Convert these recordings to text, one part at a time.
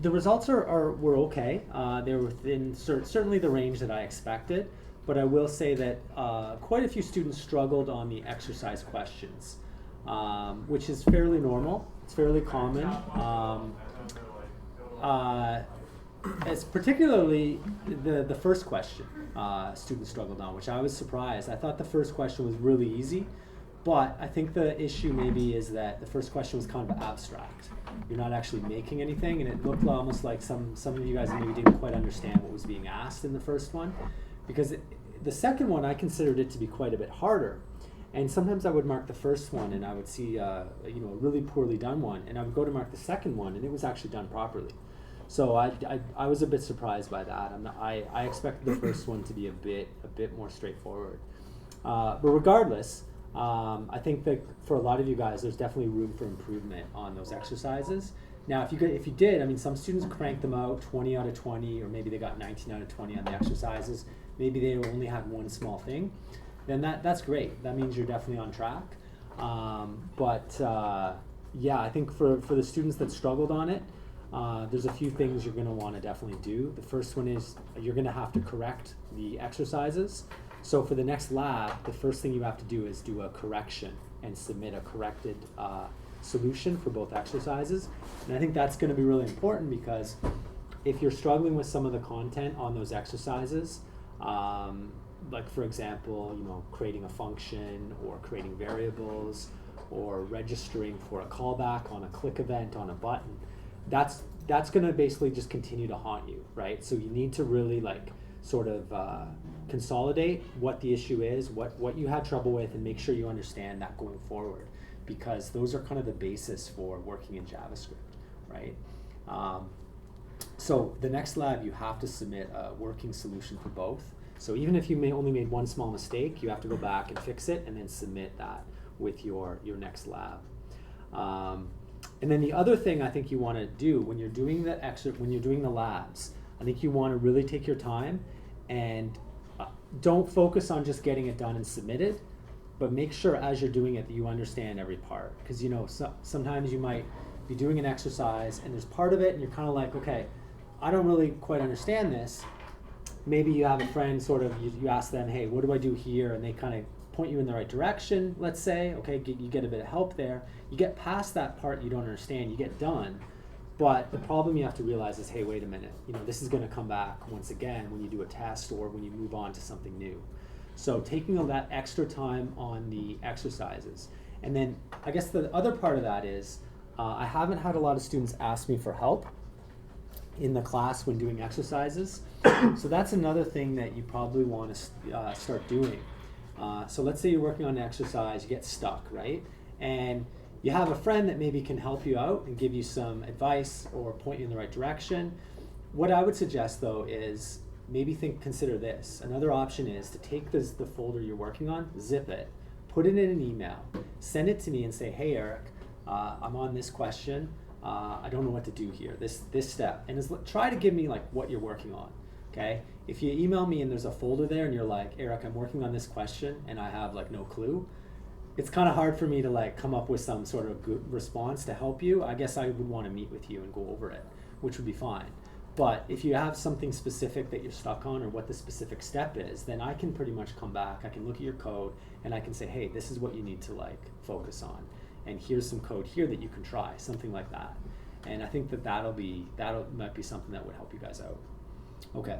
the results were okay. They were within certainly the range that I expected, but I will say that quite a few students struggled on the exercise questions, which is fairly normal. It's fairly common. It's particularly the first question students struggled on, which I was surprised. I thought the first question was really easy, but I think the issue maybe is that the first question was kind of abstract. You're not actually making anything, and it looked almost like some of you guys maybe didn't quite understand what was being asked in the first one, because the second one I considered it to be quite a bit harder. And sometimes I would mark the first one and I would see a really poorly done one, and I would go to mark the second one and it was actually done properly. So I was a bit surprised by that. I expected the first one to be a bit more straightforward. But regardless, I think that for a lot of you guys, there's definitely room for improvement on those exercises. Now, if you did, I mean, some students cranked them out 20 out of 20, or maybe they got 19 out of 20 on the exercises. Maybe they only had one small thing. Then that's great. That means you're definitely on track. Yeah, I think for the students that struggled on it, there's a few things you're going to want to definitely do. The first one is you're going to have to correct the exercises. So for the next lab, the first thing you have to do is do a correction and submit a corrected solution for both exercises. And I think that's going to be really important, because if you're struggling with some of the content on those exercises, like for example, creating a function or creating variables or registering for a callback on a click event on a button, that's going to basically just continue to haunt you, right? So you need to really sort of consolidate what the issue is, what you had trouble with, and make sure you understand that going forward, because those are kind of the basis for working in JavaScript, right? So the next lab, you have to submit a working solution for both. So even if you only made one small mistake, you have to go back and fix it and then submit that with your next lab. And then the other thing I think you want to do when you're doing the labs, I think you want to really take your time and don't focus on just getting it done and submitted, but make sure as you're doing it that you understand every part. Because sometimes you might be doing an exercise and there's part of it and you're kind of like, okay, I don't really quite understand this. Maybe you have a friend you ask them, hey, what do I do here? And they kind of point you in the right direction, let's say. Okay, you get a bit of help there. You get past that part you don't understand, you get done. But the problem you have to realize is, hey, wait a minute, this is going to come back once again when you do a test or when you move on to something new. So taking all that extra time on the exercises. And then I guess the other part of that is, I haven't had a lot of students ask me for help in the class when doing exercises. So that's another thing that you probably want to start doing. So let's say you're working on an exercise, you get stuck, right? And you have a friend that maybe can help you out and give you some advice or point you in the right direction. What I would suggest though is maybe consider this. Another option is to take the folder you're working on, zip it, put it in an email, send it to me and say, hey Eric, I'm on this question. I don't know what to do here, this step. And try to give me what you're working on, okay? If you email me and there's a folder there and you're like, Eric, I'm working on this question and I have no clue, it's kind of hard for me to come up with some sort of good response to help you. I guess I would want to meet with you and go over it, which would be fine. But if you have something specific that you're stuck on or what the specific step is, then I can pretty much come back, I can look at your code and I can say, hey, this is what you need to focus on. And here's some code here that you can try, something like that. And I think that might be something that would help you guys out. Okay.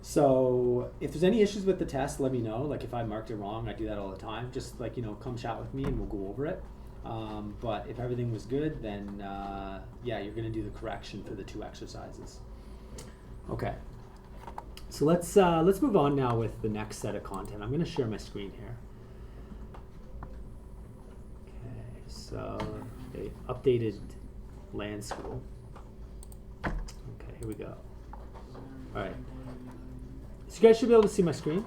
So if there's any issues with the test, let me know. If I marked it wrong, I do that all the time. Just come chat with me and we'll go over it. But if everything was good, then yeah, you're going to do the correction for the two exercises. Okay. So let's move on now with the next set of content. I'm going to share my screen here. Okay. So they updated land school. Okay, here we go. All right. So you guys should be able to see my screen.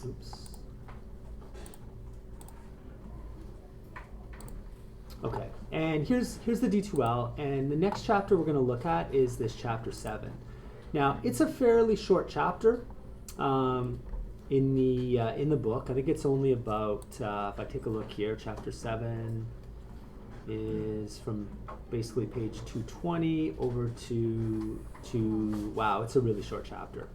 Oops. Okay, and here's the D2L, and the next chapter we're going to look at is this chapter 7. Now, it's a fairly short chapter in the book. I think it's only about, if I take a look here, chapter 7 is from basically page 220 over to wow, it's a really short chapter.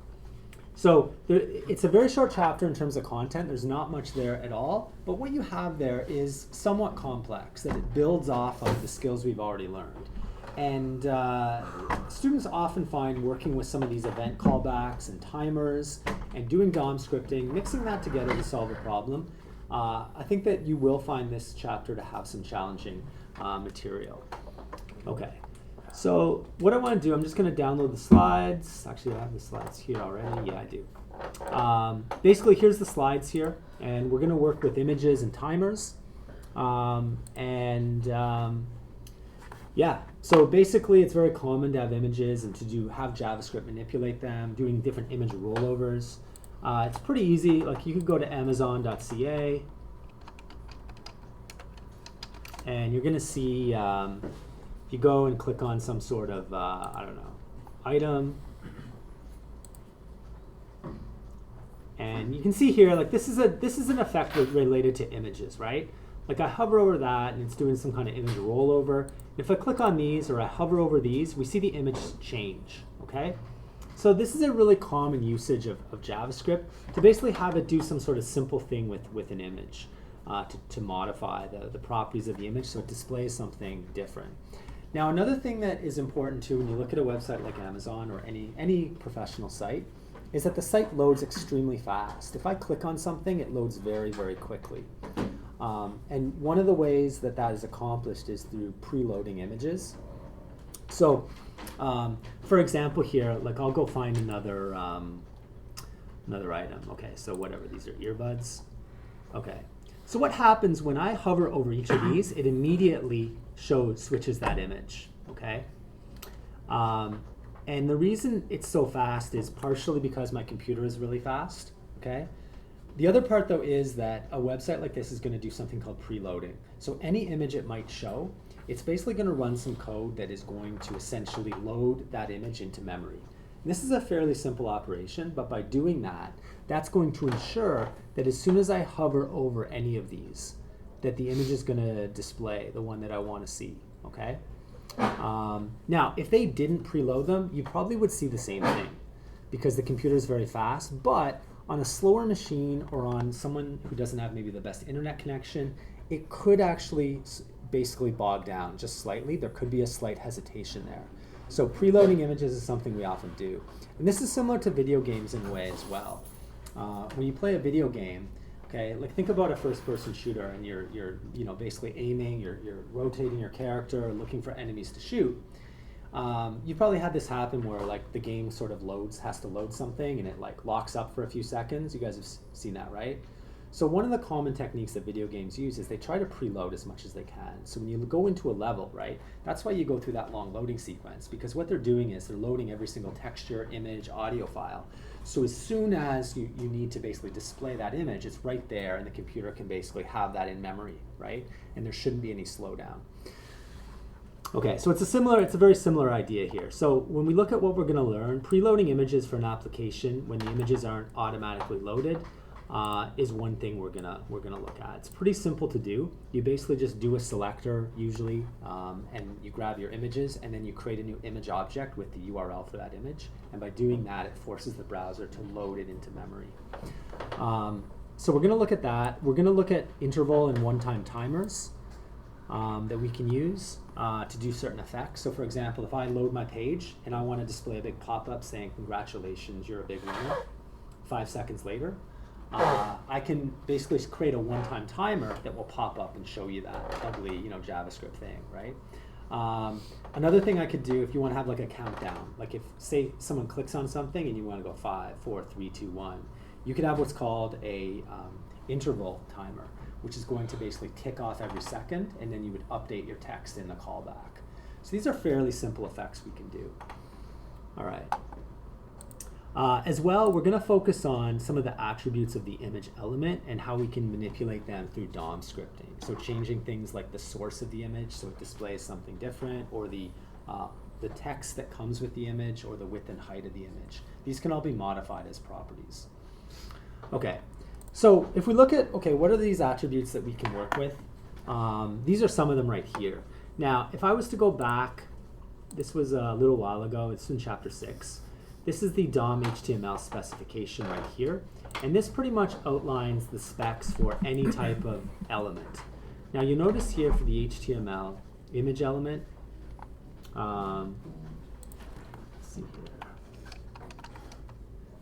So it's a very short chapter in terms of content. There's not much there at all, but what you have there is somewhat complex, that it builds off of the skills we've already learned. And students often find working with some of these event callbacks and timers and doing DOM scripting, mixing that together to solve a problem. I think that you will find this chapter to have some challenging material. Okay, so what I want to do, I'm just going to download the slides. Actually, I have the slides here already. Yeah, I do. Basically, here's the slides here, and we're going to work with images and timers. Yeah, so basically it's very common to have images and to have JavaScript manipulate them, doing different image rollovers. It's pretty easy. Like, you could go to amazon.ca and you're going to see, if you go and click on some sort of, I don't know, item, and you can see here, like, this is an effect related to images, right? Like, I hover over that and it's doing some kind of image rollover. If I click on these or I hover over these, we see the image change, okay? So this is a really common usage of JavaScript to basically have it do some sort of simple thing with an image to modify the properties of the image so it displays something different. Now, another thing that is important too when you look at a website like Amazon or any professional site is that the site loads extremely fast. If I click on something, it loads very, very quickly. And one of the ways that is accomplished is through preloading images. So, for example here, like, I'll go find another item. Okay, so whatever, these are earbuds. Okay, so what happens when I hover over each of these, it immediately switches that image, okay? And the reason it's so fast is partially because my computer is really fast, okay? The other part, though, is that a website like this is going to do something called preloading. So any image it might show, it's basically going to run some code that is going to essentially load that image into memory. And this is a fairly simple operation, but by doing that, that's going to ensure that as soon as I hover over any of these, that the image is going to display the one that I want to see, okay? Now, if they didn't preload them, you probably would see the same thing because the computer is very fast, but on a slower machine or on someone who doesn't have maybe the best internet connection, it could actually basically bog down just slightly. There could be a slight hesitation there. So preloading images is something we often do. And this is similar to video games in a way as well. When you play a video game, okay, like, think about a first-person shooter and you're basically aiming, you're rotating your character, looking for enemies to shoot. You probably had this happen where, like, the game sort of has to load something and it, like, locks up for a few seconds. You guys have seen that, right? So one of the common techniques that video games use is they try to preload as much as they can. So when you go into a level, right, that's why you go through that long loading sequence, because what they're doing is they're loading every single texture, image, audio file. So as soon as you need to basically display that image, it's right there and the computer can basically have that in memory, right? And there shouldn't be any slowdown. Okay, so it's a very similar idea here. So when we look at what we're going to learn, preloading images for an application when the images aren't automatically loaded is one thing we're gonna look at. It's pretty simple to do. You basically just do a selector usually, and you grab your images, and then you create a new image object with the URL for that image. And by doing that, it forces the browser to load it into memory. So we're gonna look at that. We're gonna look at interval and one-time timers that we can use to do certain effects. So for example, if I load my page and I want to display a big pop-up saying, "Congratulations, you're a big winner," 5 seconds later, I can basically create a one-time timer that will pop up and show you that ugly, JavaScript thing, right? Another thing I could do if you want to have like a countdown, like if, say, someone clicks on something and you want to go 5, 4, 3, 2, 1, you could have what's called a interval timer, which is going to basically tick off every second, and then you would update your text in the callback. So these are fairly simple effects we can do. All right. As well, we're going to focus on some of the attributes of the image element and how we can manipulate them through DOM scripting. So changing things like the source of the image so it displays something different, or the text that comes with the image, or the width and height of the image. These can all be modified as properties. Okay, so if we look at, what are these attributes that we can work with? These are some of them right here. Now, if I was to go back, this was a little while ago, it's in chapter 6. This is the DOM HTML specification right here. And this pretty much outlines the specs for any type of element. Now you notice here for the HTML image element, let's see here.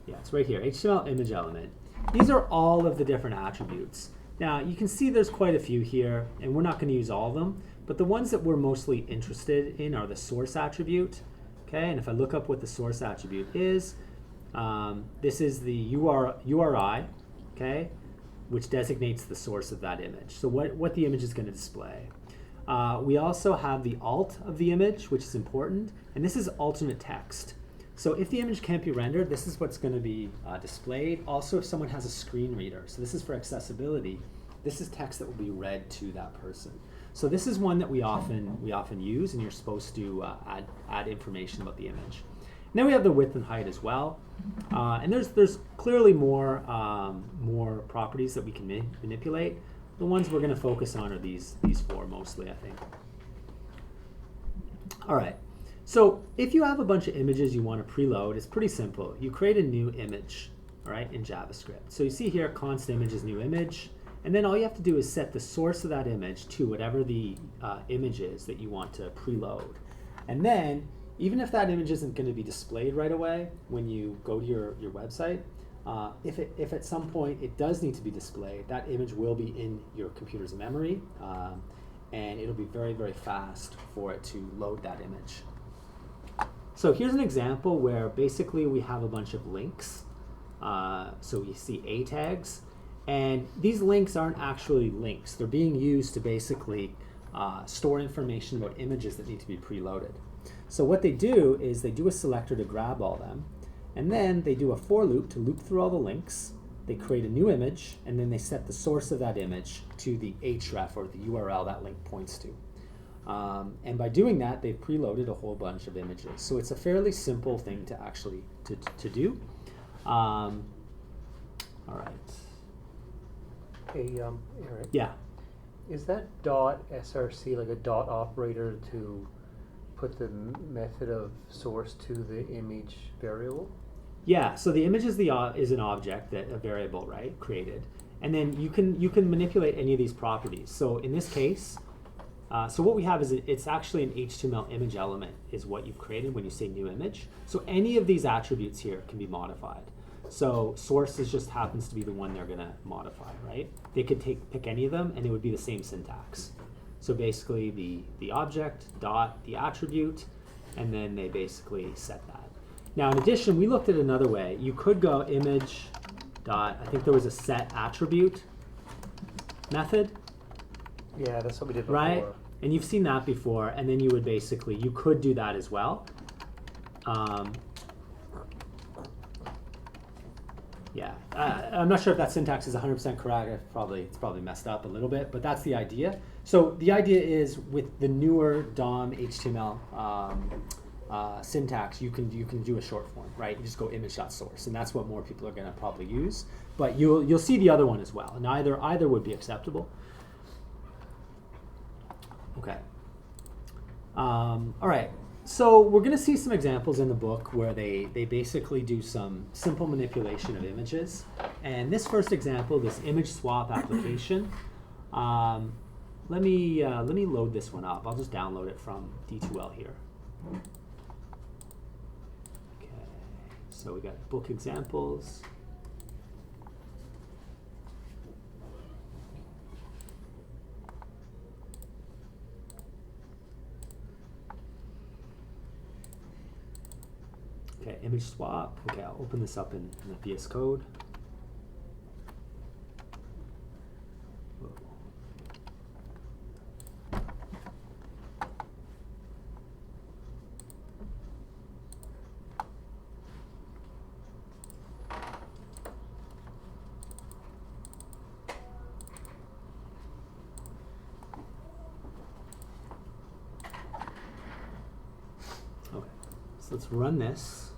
Yeah, it's right here, HTML image element. These are all of the different attributes. Now you can see there's quite a few here, and we're not going to use all of them, but the ones that we're mostly interested in are the source attribute. Okay, and if I look up what the source attribute is, this is the URI, okay, which designates the source of that image. So what the image is going to display. We also have the alt of the image, which is important, and this is alternate text. So if the image can't be rendered, this is what's going to be displayed. Also, if someone has a screen reader, so this is for accessibility, this is text that will be read to that person. So this is one that we often use, and you're supposed to add information about the image. And then we have the width and height as well, and there's clearly more properties that we can manipulate. The ones we're going to focus on are these four mostly, I think. All right. So if you have a bunch of images you want to preload, it's pretty simple. You create a new image, all right, in JavaScript. So you see here, const image is new image. And then all you have to do is set the source of that image to whatever the image is that you want to preload. And then, even if that image isn't going to be displayed right away when you go to your website, if at some point it does need to be displayed, that image will be in your computer's memory, and it'll be very, very fast for it to load that image. So here's an example where basically we have a bunch of links. So we see A tags. And these links aren't actually links. They're being used to basically store information about images that need to be preloaded. So what they do is they do a selector to grab all them, and then they do a for loop to loop through all the links. They create a new image, and then they set the source of that image to the href, or the URL that link points to. And by doing that, they've preloaded a whole bunch of images. So it's a fairly simple thing to actually to do. All right. Hey, Eric. Yeah. Is that .src like a dot operator to put the method of source to the image variable? Yeah. So the image is an object, that a variable, right, created, and then you can manipulate any of these properties. So in this case, so what we have is it's actually an HTML image element is what you've created when you say new image. So any of these attributes here can be modified. So source just happens to be the one they're going to modify, right? They could pick any of them, and it would be the same syntax. So basically the object dot the attribute, and then they basically set that. Now in addition, we looked at another way. You could go image dot, I think there was a set attribute method. Yeah, that's what we did before. Right? And you've seen that before, and then you would basically, you could do that as well. Yeah, I'm not sure if that syntax is 100% correct. It's probably messed up a little bit, but that's the idea. So the idea is with the newer DOM HTML syntax, you can do a short form, right? You just go image.source, and that's what more people are going to probably use. But you'll see the other one as well, and either would be acceptable. Okay. All right. So we're going to see some examples in the book where they basically do some simple manipulation of images. And this first example, this image swap application, let me load this one up. I'll just download it from D2L here. Okay. So we got book examples. Okay, image swap. Okay, I'll open this up in the VS Code. Okay, so let's run this.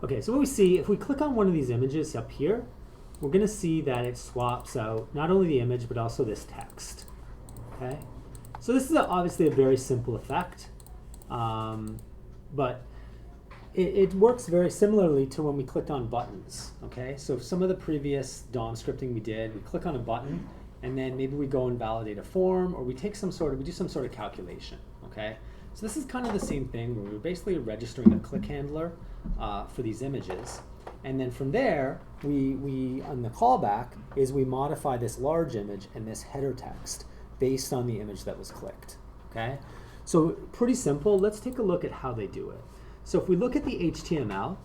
Okay, so what we see, if we click on one of these images up here, we're going to see that it swaps out not only the image but also this text. Okay, so this is obviously a very simple effect, but it works very similarly to when we clicked on buttons. Okay, so some of the previous DOM scripting we did, we click on a button and then maybe we go and validate a form, or we take some sort of, we do some sort of calculation. Okay, so this is kind of the same thing where we're basically registering a click handler for these images, and then from there we on the callback is we modify this large image and this header text based on the image that was clicked. Okay, so pretty simple. Let's take a look at how they do it. So if we look at the HTML,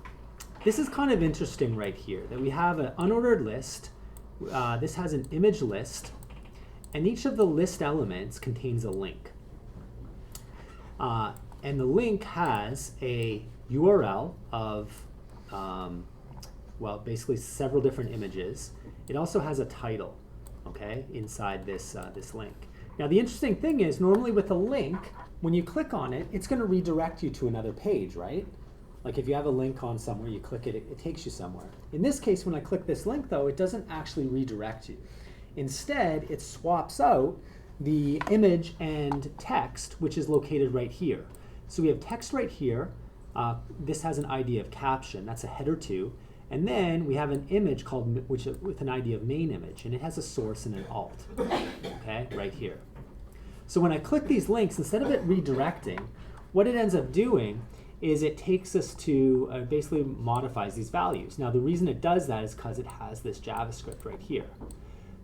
this is kind of interesting right here, that we have an unordered list. This has an image list, and each of the list elements contains a link. And the link has a URL of, well, basically several different images. It also has a title, okay, inside this, this link. Now the interesting thing is, normally with a link, when you click on it, it's going to redirect you to another page, right? Like if you have a link on somewhere, you click it, it takes you somewhere. In this case, when I click this link though, it doesn't actually redirect you. Instead, it swaps out the image and text, which is located right here. So we have text right here. This has an ID of caption, that's a header 2. And then we have an image called, with an ID of main image, and it has a source and an alt, okay, right here. So when I click these links, instead of it redirecting, what it ends up doing is it takes us to, basically modifies these values. Now the reason it does that is because it has this JavaScript right here.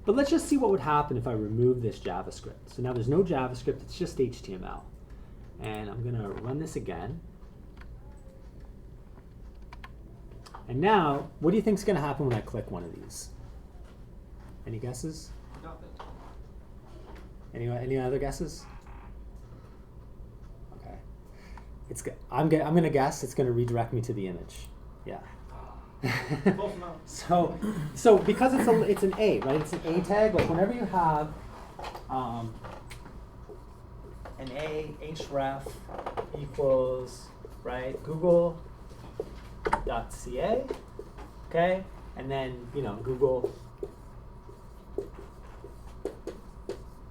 But let's just see what would happen if I remove this JavaScript. So now there's no JavaScript, it's just HTML. And I'm going to run this again. And now, what do you think is going to happen when I click one of these? Any guesses? Nothing. Any other guesses? Okay. I'm going to guess it's going to redirect me to the image. Yeah. Close enough. So because it's an A, right? It's an A tag. Like whenever you have an A href equals, right, Google.ca, okay, and then Google.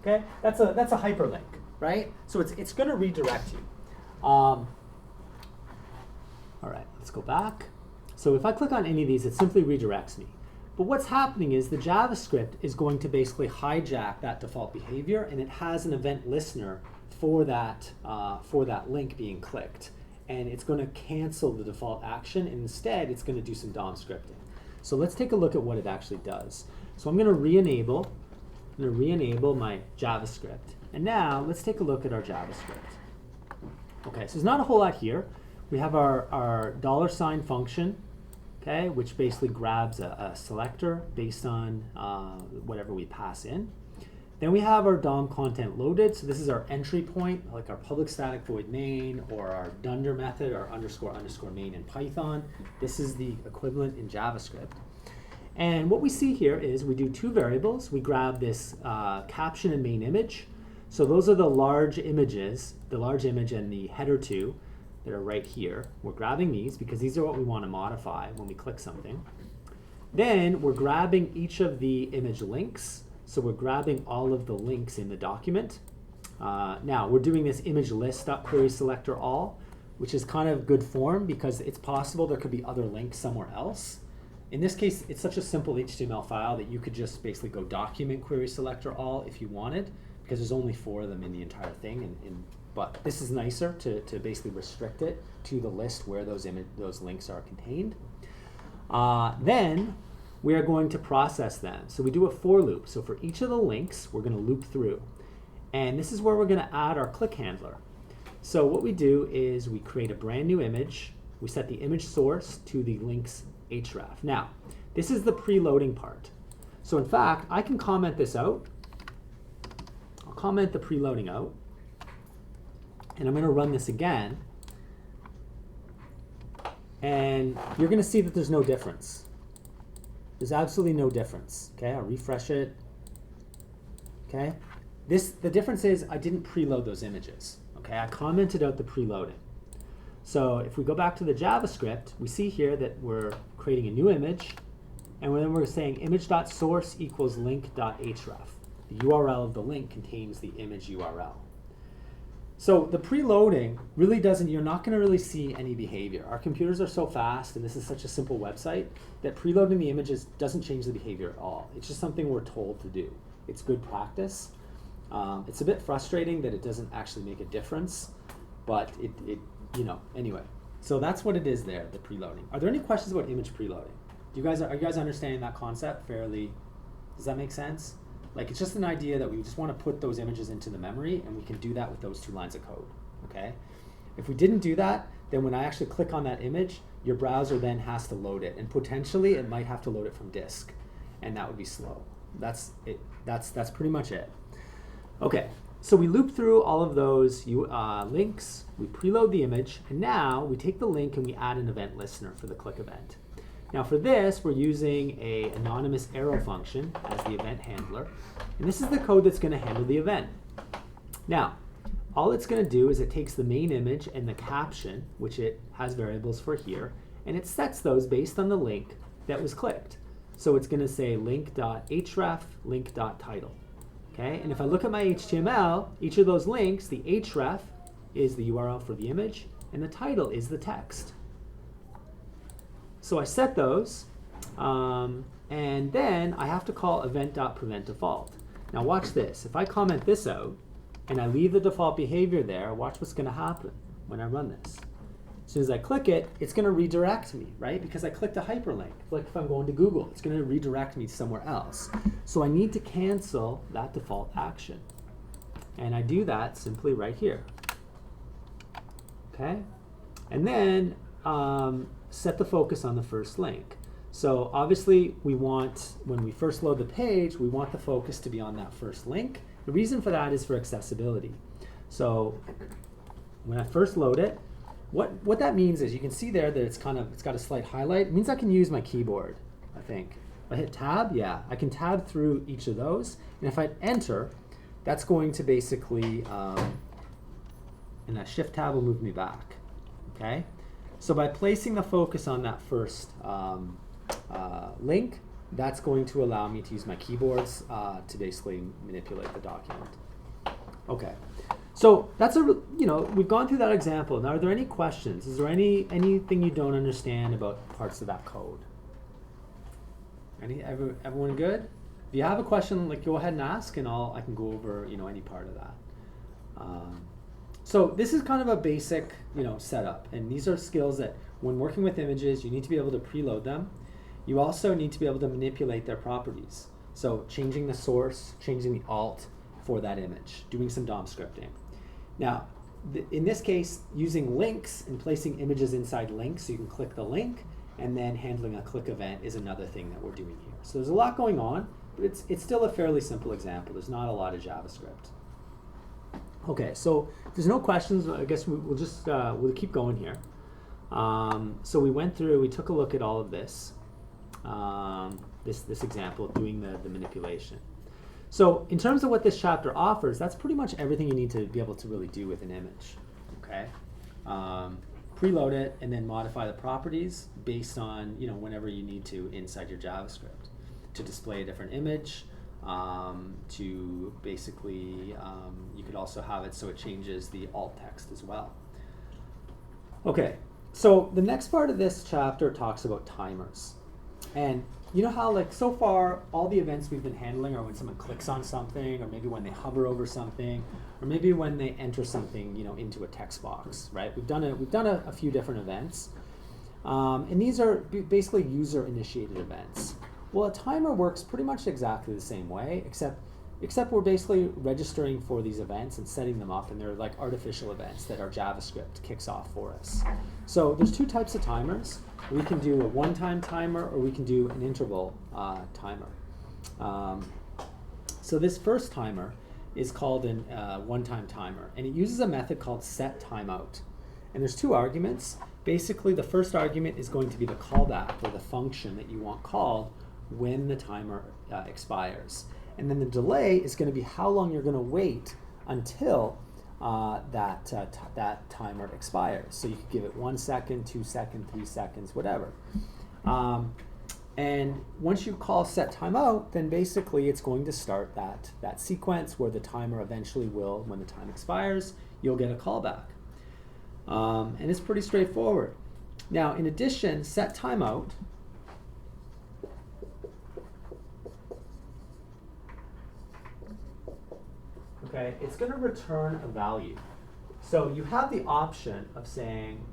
Okay, that's a hyperlink, right? So it's going to redirect you. All right, let's go back. So if I click on any of these, it simply redirects me. But what's happening is the JavaScript is going to basically hijack that default behavior, and it has an event listener for that link being clicked. And it's going to cancel the default action, and instead it's going to do some DOM scripting. So let's take a look at what it actually does. So I'm going to re-enable my JavaScript. And now let's take a look at our JavaScript. Okay, so there's not a whole lot here. We have our $sign function, okay, which basically grabs a selector based on whatever we pass in. Then we have our DOM content loaded. So this is our entry point, like our public static void main, or our dunder method, or underscore main in Python. This is the equivalent in JavaScript. And what we see here is we do two variables. We grab this caption and main image. So those are the large images, the large image and the header 2 that are right here. We're grabbing these because these are what we want to modify when we click something. Then we're grabbing each of the image links. So we're grabbing all of the links in the document. Now we're doing this image list.querySelectorAll, which is kind of good form because it's possible there could be other links somewhere else. In this case, it's such a simple HTML file that you could just basically go document querySelectorAll if you wanted, because there's only 4 of them in the entire thing. But this is nicer to basically restrict it to the list where those links are contained. Then we are going to process them. So we do a for loop. So for each of the links, we're going to loop through. And this is where we're going to add our click handler. So what we do is we create a brand new image. We set the image source to the link's href. Now, this is the preloading part. So in fact, I can comment this out. I'll comment the preloading out. And I'm going to run this again. And you're going to see that there's no difference. There's absolutely no difference. Okay, I'll refresh it. Okay, the difference is I didn't preload those images. Okay, I commented out the preloading. So if we go back to the JavaScript, we see here that we're creating a new image, and then we're saying image.source equals link.href. The URL of the link contains the image URL. So the preloading really doesn't, you're not going to really see any behavior. Our computers are so fast, and this is such a simple website, that preloading the images doesn't change the behavior at all. It's just something we're told to do. It's good practice. It's a bit frustrating that it doesn't actually make a difference, but it anyway. So that's what it is there, the preloading. Are there any questions about image preloading? Are you guys understanding that concept fairly? Does that make sense? Like, it's just an idea that we just want to put those images into the memory, and we can do that with those 2 lines of code, okay? If we didn't do that, then when I actually click on that image, your browser then has to load it, and potentially it might have to load it from disk, and that would be slow. That's it. That's pretty much it. Okay, so we loop through all of those links, we preload the image, and now we take the link and we add an event listener for the click event. Now for this, we're using an anonymous arrow function as the event handler, and this is the code that's going to handle the event. Now, all it's going to do is it takes the main image and the caption, which it has variables for here, and it sets those based on the link that was clicked. So it's going to say link.href, link.title. Okay, and if I look at my HTML, each of those links, the href is the URL for the image, and the title is the text. So I set those, and then I have to call event.preventDefault. Now watch this. If I comment this out, and I leave the default behavior there, watch what's going to happen when I run this. As soon as I click it, it's going to redirect me, right? Because I clicked a hyperlink. Like if I'm going to Google, it's going to redirect me somewhere else. So I need to cancel that default action. And I do that simply right here. Okay? And then set the focus on the first link. So obviously we want, when we first load the page, we want the focus to be on that first link. The reason for that is for accessibility. So when I first load it, what that means is you can see there that it's got a slight highlight. It means I can use my keyboard, I think. If I hit tab, yeah, I can tab through each of those. And if I enter, that's going to basically, and that shift tab will move me back, okay? So by placing the focus on that first link, that's going to allow me to use my keyboards to basically manipulate the document. Okay, so that's we've gone through that example. Now, are there any questions? Is there anything you don't understand about parts of that code? Everyone good? If you have a question, go ahead and ask, and I can go over any part of that. So this is kind of a basic setup, and these are skills that when working with images, you need to be able to preload them. You also need to be able to manipulate their properties. So changing the source, changing the alt for that image, doing some DOM scripting. Now, in this case, using links and placing images inside links, so you can click the link, and then handling a click event is another thing that we're doing here. So there's a lot going on, but it's still a fairly simple example. There's not a lot of JavaScript. Okay, so if there's no questions, I guess we'll just we'll keep going here. So we went through, we took a look at all of this, this example of doing the manipulation. So in terms of what this chapter offers, that's pretty much everything you need to be able to really do with an image. Okay, preload it and then modify the properties based on whenever you need to inside your JavaScript to display a different image. To basically, you could also have it so it changes the alt text as well. Okay, so the next part of this chapter talks about timers. And you know how so far all the events we've been handling are when someone clicks on something, or maybe when they hover over something, or maybe when they enter something into a text box, right? We've done a few different events. And these are basically user-initiated events. Well, a timer works pretty much exactly the same way, except we're basically registering for these events and setting them up, and they're like artificial events that our JavaScript kicks off for us. So there's 2 types of timers. We can do a one-time timer, or we can do an interval timer. So this first timer is called a one-time timer, and it uses a method called setTimeout. And there's 2 arguments. Basically, the first argument is going to be the callback, or the function that you want called when the timer expires. And then the delay is going to be how long you're going to wait until that timer expires. So you could give it 1 second, 2 seconds, 3 seconds, whatever. And And once you call set timeout, then basically it's going to start that sequence where the timer eventually will, when the time expires, you'll get a callback. And it's pretty straightforward. Now, in addition, set timeout okay, it's going to return a value. So you have the option of saying,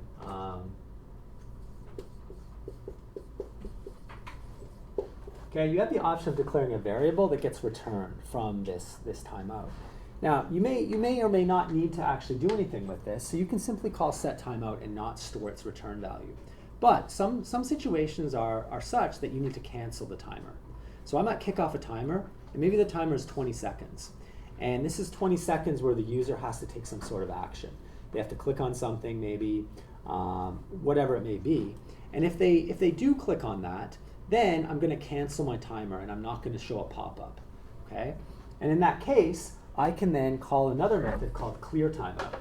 okay, you have the option of declaring a variable that gets returned from this timeout. Now, you may or may not need to actually do anything with this, so you can simply call set timeout and not store its return value. But some situations are such that you need to cancel the timer. So I might kick off a timer, and maybe the timer is 20 seconds. And this is 20 seconds where the user has to take some sort of action. They have to click on something, maybe, whatever it may be. And if they do click on that, then I'm going to cancel my timer and I'm not going to show a pop-up. Okay? And in that case, I can then call another method called clear timeout.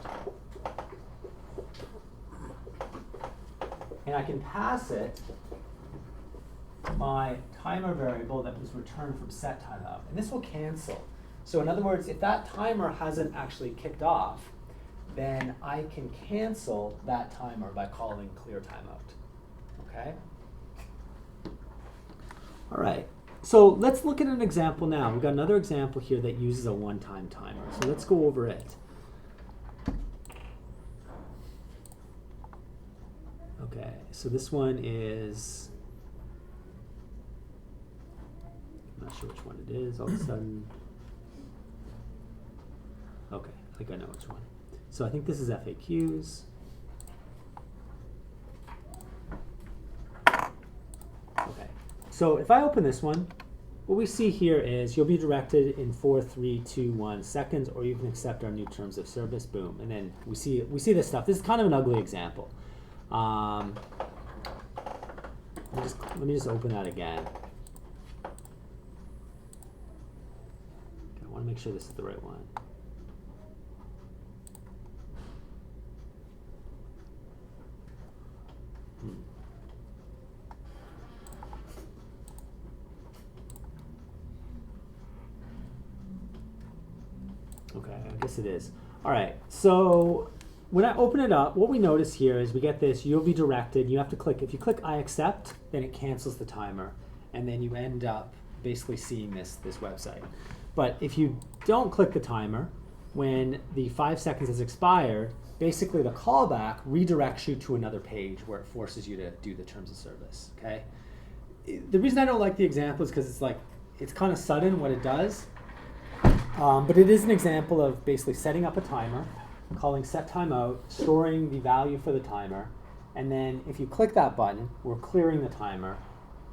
And I can pass it my timer variable that was returned from set timeout. And this will cancel. So in other words, if that timer hasn't actually kicked off, then I can cancel that timer by calling clear timeout. Okay? All right. So let's look at an example now. We've got another example here that uses a one-time timer. So let's go over it. Okay, so this one is, I'm not sure which one it is all of a sudden. Okay, I think I know which one. So I think this is FAQs. Okay, so if I open this one, what we see here is you'll be directed in 4, 3, 2, 1 seconds, or you can accept our new terms of service. Boom, and then we see this stuff. This is kind of an ugly example. Let me just open that again. Okay, I want to make sure this is the right one. Okay, I guess it is. All right, so when I open it up, what we notice here is we get this, you'll be directed, you have to click, if you click I accept, then it cancels the timer, and then you end up basically seeing this website. But if you don't click the timer, when the 5 seconds has expired, basically the callback redirects you to another page where it forces you to do the terms of service, okay? The reason I don't like the example is because it's kind of sudden what it does, but it is an example of basically setting up a timer, calling set timeout, storing the value for the timer, and then if you click that button, we're clearing the timer.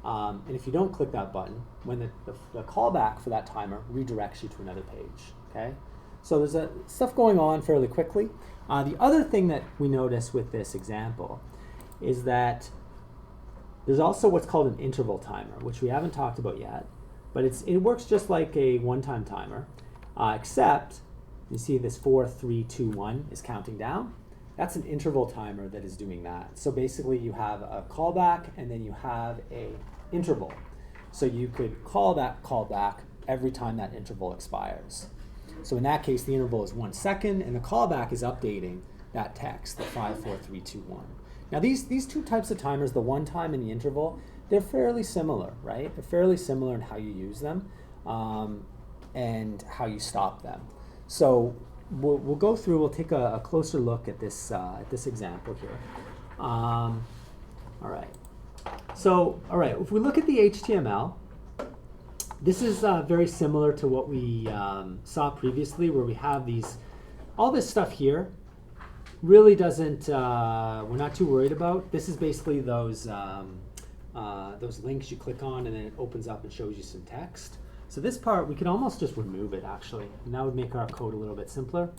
And if you don't click that button, when the callback for that timer redirects you to another page. Okay, so there's stuff going on fairly quickly. The other thing that we notice with this example is that there's also what's called an interval timer, which we haven't talked about yet, but it works just like a one-time timer, except you see this 4, 3, 2, 1 is counting down. That's an interval timer that is doing that. So basically you have a callback and then you have a interval. So you could call that callback every time that interval expires. So in that case, the interval is 1 second and the callback is updating that text, the 5, 4, 3, 2, 1. Now these two types of timers, the one time and the interval, they're fairly similar, right? They're fairly similar in how you use them and how you stop them. So we'll go through, we'll take a closer look at this example here. All right. So, all right, if we look at the HTML, this is very similar to what we saw previously, where we have all this stuff here really doesn't, we're not too worried about. This is basically those links you click on and then it opens up and shows you some text. So this part, we could almost just remove it, actually. And that would make our code a little bit simpler.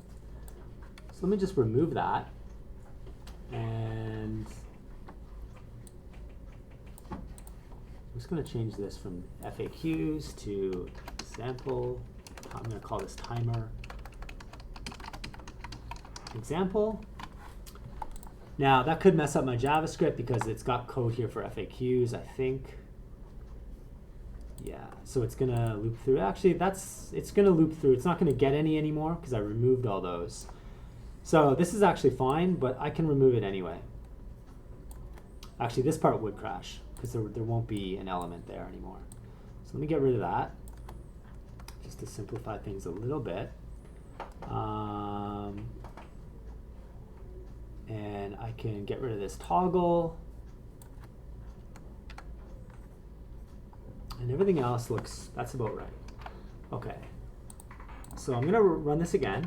So let me just remove that. And I'm just going to change this from FAQs to example. I'm going to call this timer example. Now, that could mess up my JavaScript because it's got code here for FAQs, I think. Yeah, so it's gonna loop through. Actually, it's gonna loop through. It's not gonna get any anymore because I removed all those. So this is actually fine, but I can remove it anyway. Actually, this part would crash because there won't be an element there anymore. So let me get rid of that, just to simplify things a little bit. And I can get rid of this toggle. And everything else looks, that's about right. Okay, so I'm gonna run this again.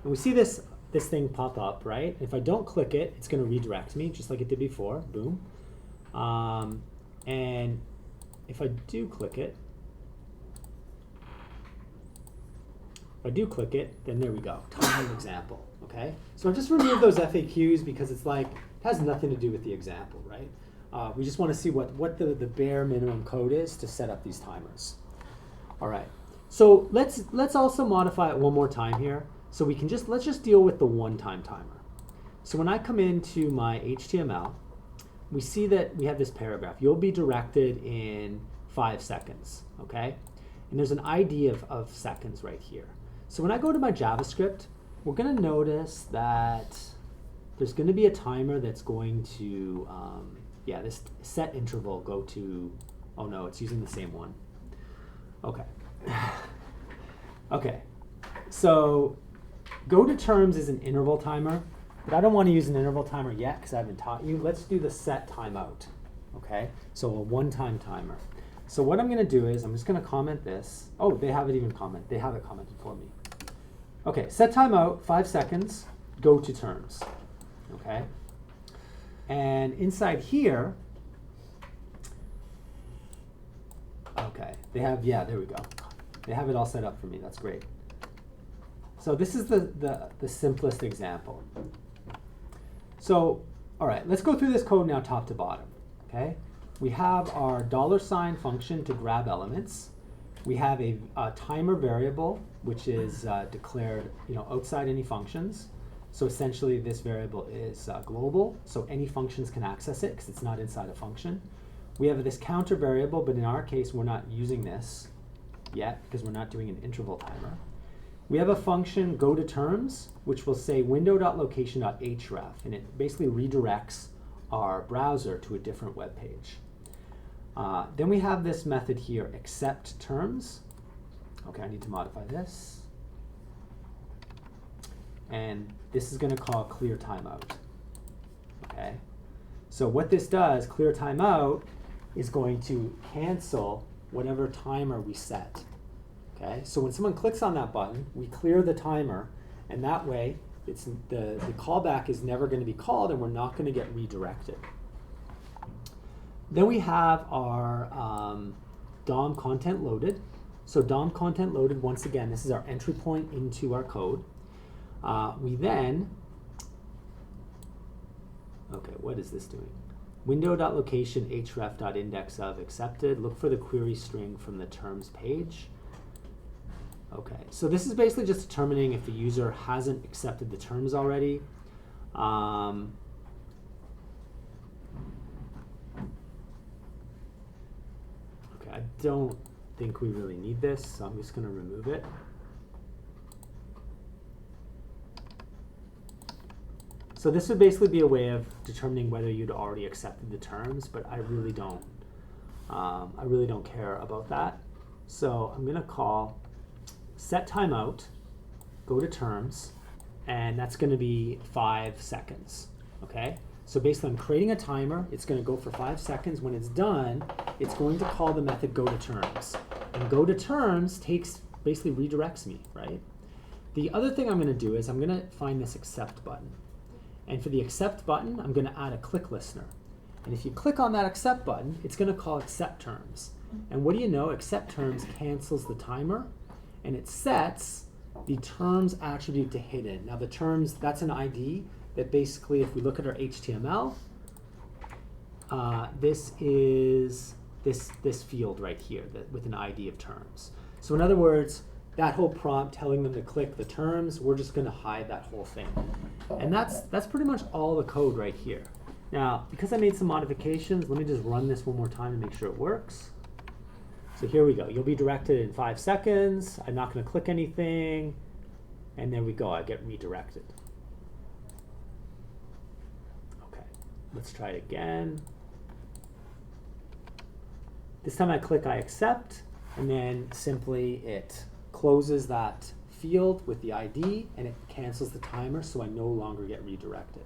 And we see this thing pop up, right? If I don't click it, it's gonna redirect me just like it did before, boom. And if I do click it, then there we go, time example, okay? So I just removed those FAQs because it's like, it has nothing to do with the example, right? We just want to see what the bare minimum code is to set up these timers. All right, so let's also modify it one more time here. So we can let's just deal with the one-time timer. So when I come into my HTML, we see that we have this paragraph. You'll be directed in 5 seconds, okay? And there's an ID of seconds right here. So when I go to my JavaScript, we're gonna notice that there's gonna be a timer that's going to, yeah, this set interval go to, oh no, it's using the same one. Okay. Okay, so go to terms is an interval timer, but I don't want to use an interval timer yet because I haven't taught you. Let's do the set timeout, okay? So a one-time timer. So what I'm going to do is I'm just going to comment this. Oh, they have it even comment. They have it commented for me. Okay, set timeout, 5 seconds, go to terms, okay? And inside here, okay, they have, yeah, there we go. They have it all set up for me. That's great. So this is the simplest example. So, all right, let's go through this code now top to bottom, okay? We have our $sign function to grab elements. We have a timer variable, which is declared, outside any functions. So essentially this variable is global, so any functions can access it because it's not inside a function. We have this counter variable, but in our case, we're not using this yet because we're not doing an interval timer. We have a function go to terms, which will say window.location.href, and it basically redirects our browser to a different web page. Then we have this method here, accept terms. Okay, I need to modify this. And this is going to call clear timeout. Okay, so what this does, clear timeout, is going to cancel whatever timer we set. Okay, so when someone clicks on that button, we clear the timer, and that way it's the callback is never going to be called, and we're not going to get redirected. Then we have our DOM content loaded. So DOM content loaded, once again, this is our entry point into our code. We then, okay, what is this doing? Window.location href.index of accepted. Look for the query string from the terms page. Okay, so this is basically just determining if the user hasn't accepted the terms already. Okay, I don't think we really need this, so I'm just going to remove it. So this would basically be a way of determining whether you'd already accepted the terms, but I really don't care about that. So I'm going to call set timeout, go to terms, and that's going to be 5 seconds. Okay? So basically I'm creating a timer. It's going to go for 5 seconds. When it's done, it's going to call the method go to terms. And go to terms basically redirects me, right? The other thing I'm going to do is I'm going to find this accept button. And for the accept button, I'm going to add a click listener. And if you click on that accept button, it's going to call accept terms. And what do you know? Accept terms cancels the timer, and it sets the terms attribute to hidden. Now the terms, that's an ID that basically, if we look at our HTML, this is this field right here with an ID of terms. So in other words, that whole prompt telling them to click the terms, we're just going to hide that whole thing. And that's pretty much all the code right here. Now, because I made some modifications, let me just run this one more time to make sure it works. So here we go. You'll be directed in 5 seconds. I'm not going to click anything. And there we go. I get redirected. Okay, let's try it again. This time I click I accept, and then simply it closes that field with the ID, and it cancels the timer, so I no longer get redirected.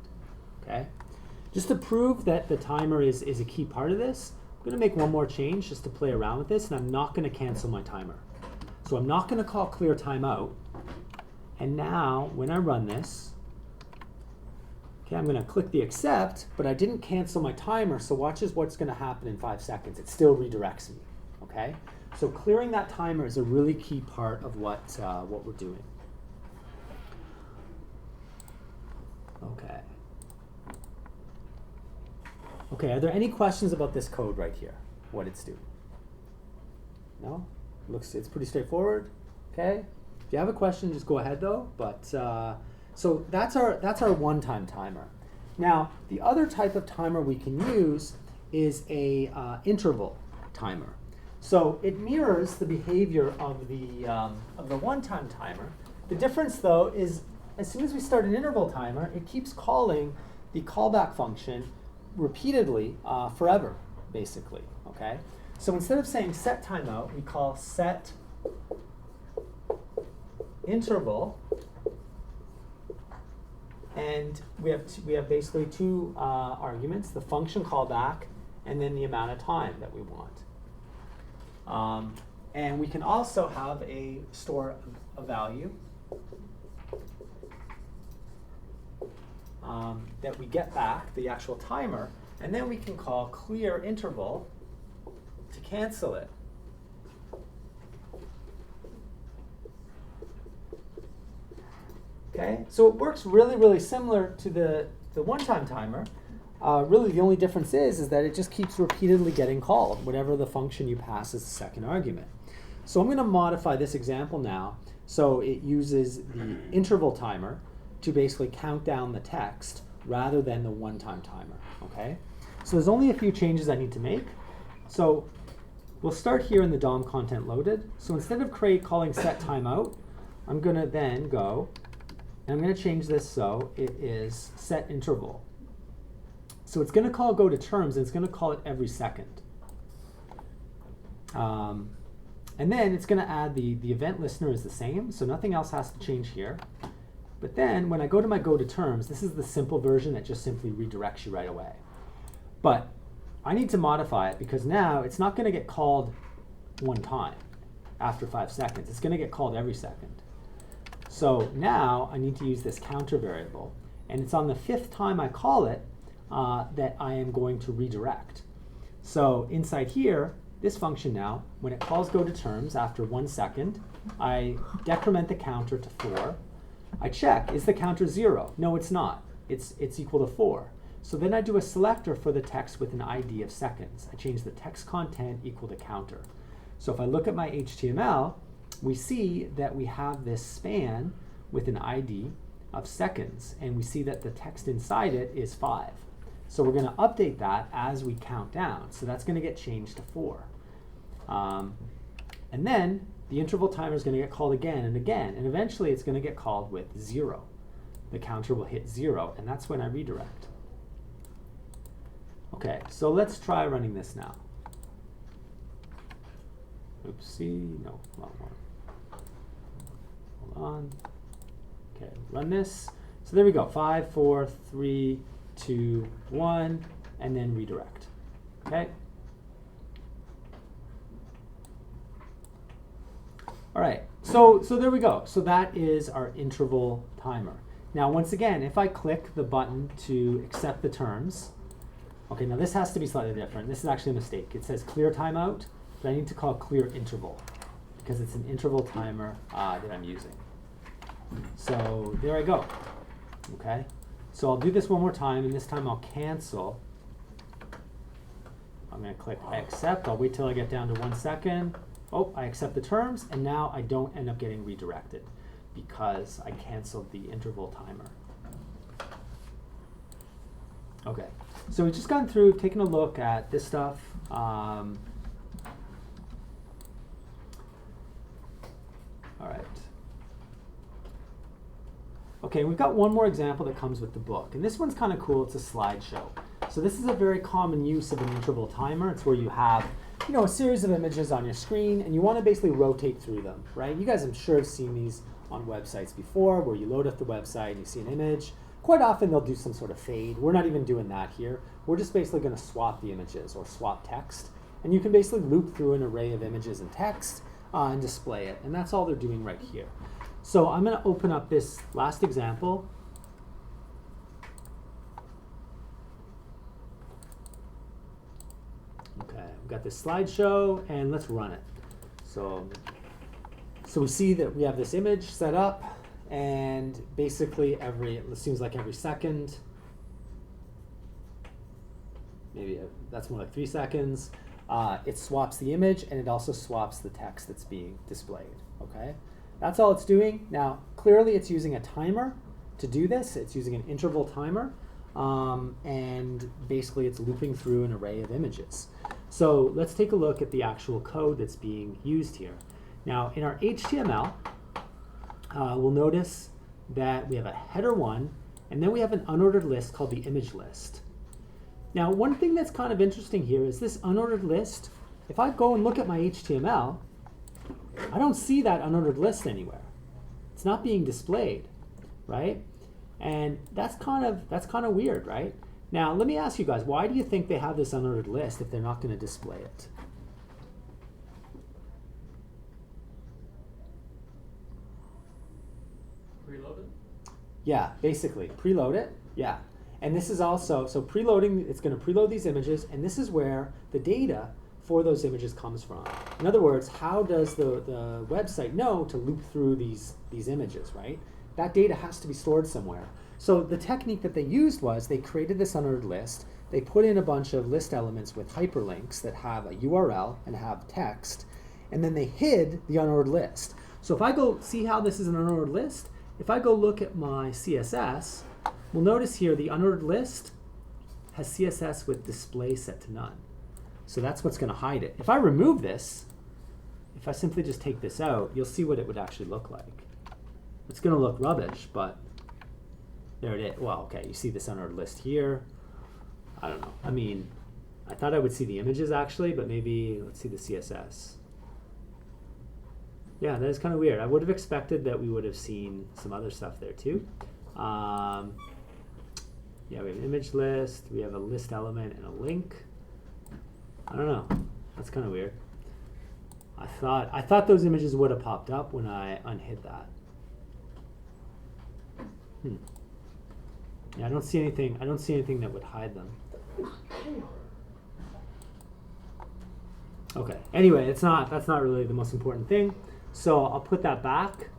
Okay? Just to prove that the timer is a key part of this, I'm going to make one more change just to play around with this, and I'm not going to cancel my timer. So I'm not going to call clear timeout, and now when I run this, okay, I'm going to click the accept, but I didn't cancel my timer, so watch what's going to happen in 5 seconds. It still redirects me. Okay? So clearing that timer is a really key part of what we're doing. Okay. Okay, are there any questions about this code right here? What it's doing? No? It's pretty straightforward. Okay? If you have a question, just go ahead though. But so that's our one-time timer. Now, the other type of timer we can use is a interval timer. So it mirrors the behavior of the one-time timer. The difference though is as soon as we start an interval timer, it keeps calling the callback function repeatedly forever, basically. Okay. So instead of saying set timeout, we call set interval, and we have basically two arguments: the function callback and then the amount of time that we want. And we can also have a store a value that we get back, the actual timer, and then we can call clear interval to cancel it. Okay, so it works really, really similar to the one-time timer. Really, the only difference is that it just keeps repeatedly getting called, whatever the function you pass as the second argument. So I'm going to modify this example now so it uses the interval timer to basically count down the text rather than the one-time timer. Okay, so there's only a few changes I need to make. So we'll start here in the DOM content loaded. So instead of calling set timeout, I'm going to then go and I'm going to change this so it is set interval. So it's going to call go to terms, and it's going to call it every second. And then it's going to add the event listener is the same, so nothing else has to change here. But then when I go to my go to terms, this is the simple version that just simply redirects you right away. But I need to modify it because now it's not going to get called one time after 5 seconds. It's going to get called every second. So now I need to use this counter variable, and it's on the 5th time I call it that I am going to redirect. So inside here, this function now, when it calls go to terms after 1 second, I decrement the counter to 4. I check, is the counter 0? No, it's not. It's equal to 4. So then I do a selector for the text with an ID of seconds. I change the text content equal to counter. So if I look at my HTML, we see that we have this span with an ID of seconds, and we see that the text inside it is 5. So we're going to update that as we count down. So that's going to get changed to 4. And then the interval timer is going to get called again and again, and eventually it's going to get called with 0. The counter will hit 0, and that's when I redirect. Okay, so let's try running this now. Oopsie, no, wrong one. Hold on. Okay, run this. So there we go, 5, 4, 3, 2, 1, and then redirect. Okay. All right, so there we go. So that is our interval timer. Now, once again, if I click the button to accept the terms, okay, now this has to be slightly different. This is actually a mistake. It says clear timeout, but I need to call clear interval because it's an interval timer that I'm using. So there I go. Okay, so I'll do this one more time, and this time I'll cancel. I'm going to click I accept. I'll wait till I get down to 1 second. Oh, I accept the terms, and now I don't end up getting redirected because I canceled the interval timer. Okay, so we've just gone through, taken a look at this stuff. Okay, we've got one more example that comes with the book, and this one's kind of cool. It's a slideshow. So this is a very common use of an interval timer. It's where you have, a series of images on your screen, and you want to basically rotate through them, right? You guys, I'm sure, have seen these on websites before, where you load up the website and you see an image. Quite often they'll do some sort of fade. We're not even doing that here. We're just basically going to swap the images or swap text, and you can basically loop through an array of images and text and display it, and that's all they're doing right here. So I'm going to open up this last example. Okay, we've got this slideshow, and let's run it. So we see that we have this image set up, and basically it seems like every second, maybe that's more like 3 seconds, it swaps the image, and it also swaps the text that's being displayed. Okay, that's all it's doing. Now, clearly it's using a timer to do this. It's using an interval timer, and basically it's looping through an array of images. So let's take a look at the actual code that's being used here. Now, in our HTML, we'll notice that we have a header 1, and then we have an unordered list called the image list. Now, one thing that's kind of interesting here is this unordered list. If I go and look at my HTML, I don't see that unordered list anywhere. It's not being displayed, right? And that's kind of weird, right? Now, let me ask you guys, why do you think they have this unordered list if they're not going to display it? Preload it? Yeah, basically, preload it, yeah. And this is also, so preloading, it's going to preload these images, and this is where the data for those images comes from. In other words, how does the website know to loop through these images, right? That data has to be stored somewhere. So the technique that they used was they created this unordered list, they put in a bunch of list elements with hyperlinks that have a URL and have text, and then they hid the unordered list. So if I go see how this is an unordered list, if I go look at my CSS, we'll notice here the unordered list has CSS with display set to none. So that's what's going to hide it. If I remove this, if I simply just take this out, you'll see what it would actually look like. It's going to look rubbish, but there it is. Well, okay, you see this unordered list here. I don't know. I mean, I thought I would see the images actually, but maybe let's see the CSS. Yeah, that is kind of weird. I would have expected that we would have seen some other stuff there too. Yeah, we have an image list, we have a list element and a link. I don't know. That's kind of weird. I thought those images would have popped up when I unhid that. Yeah, I don't see anything that would hide them. Okay. Anyway, that's not really the most important thing. So I'll put that back,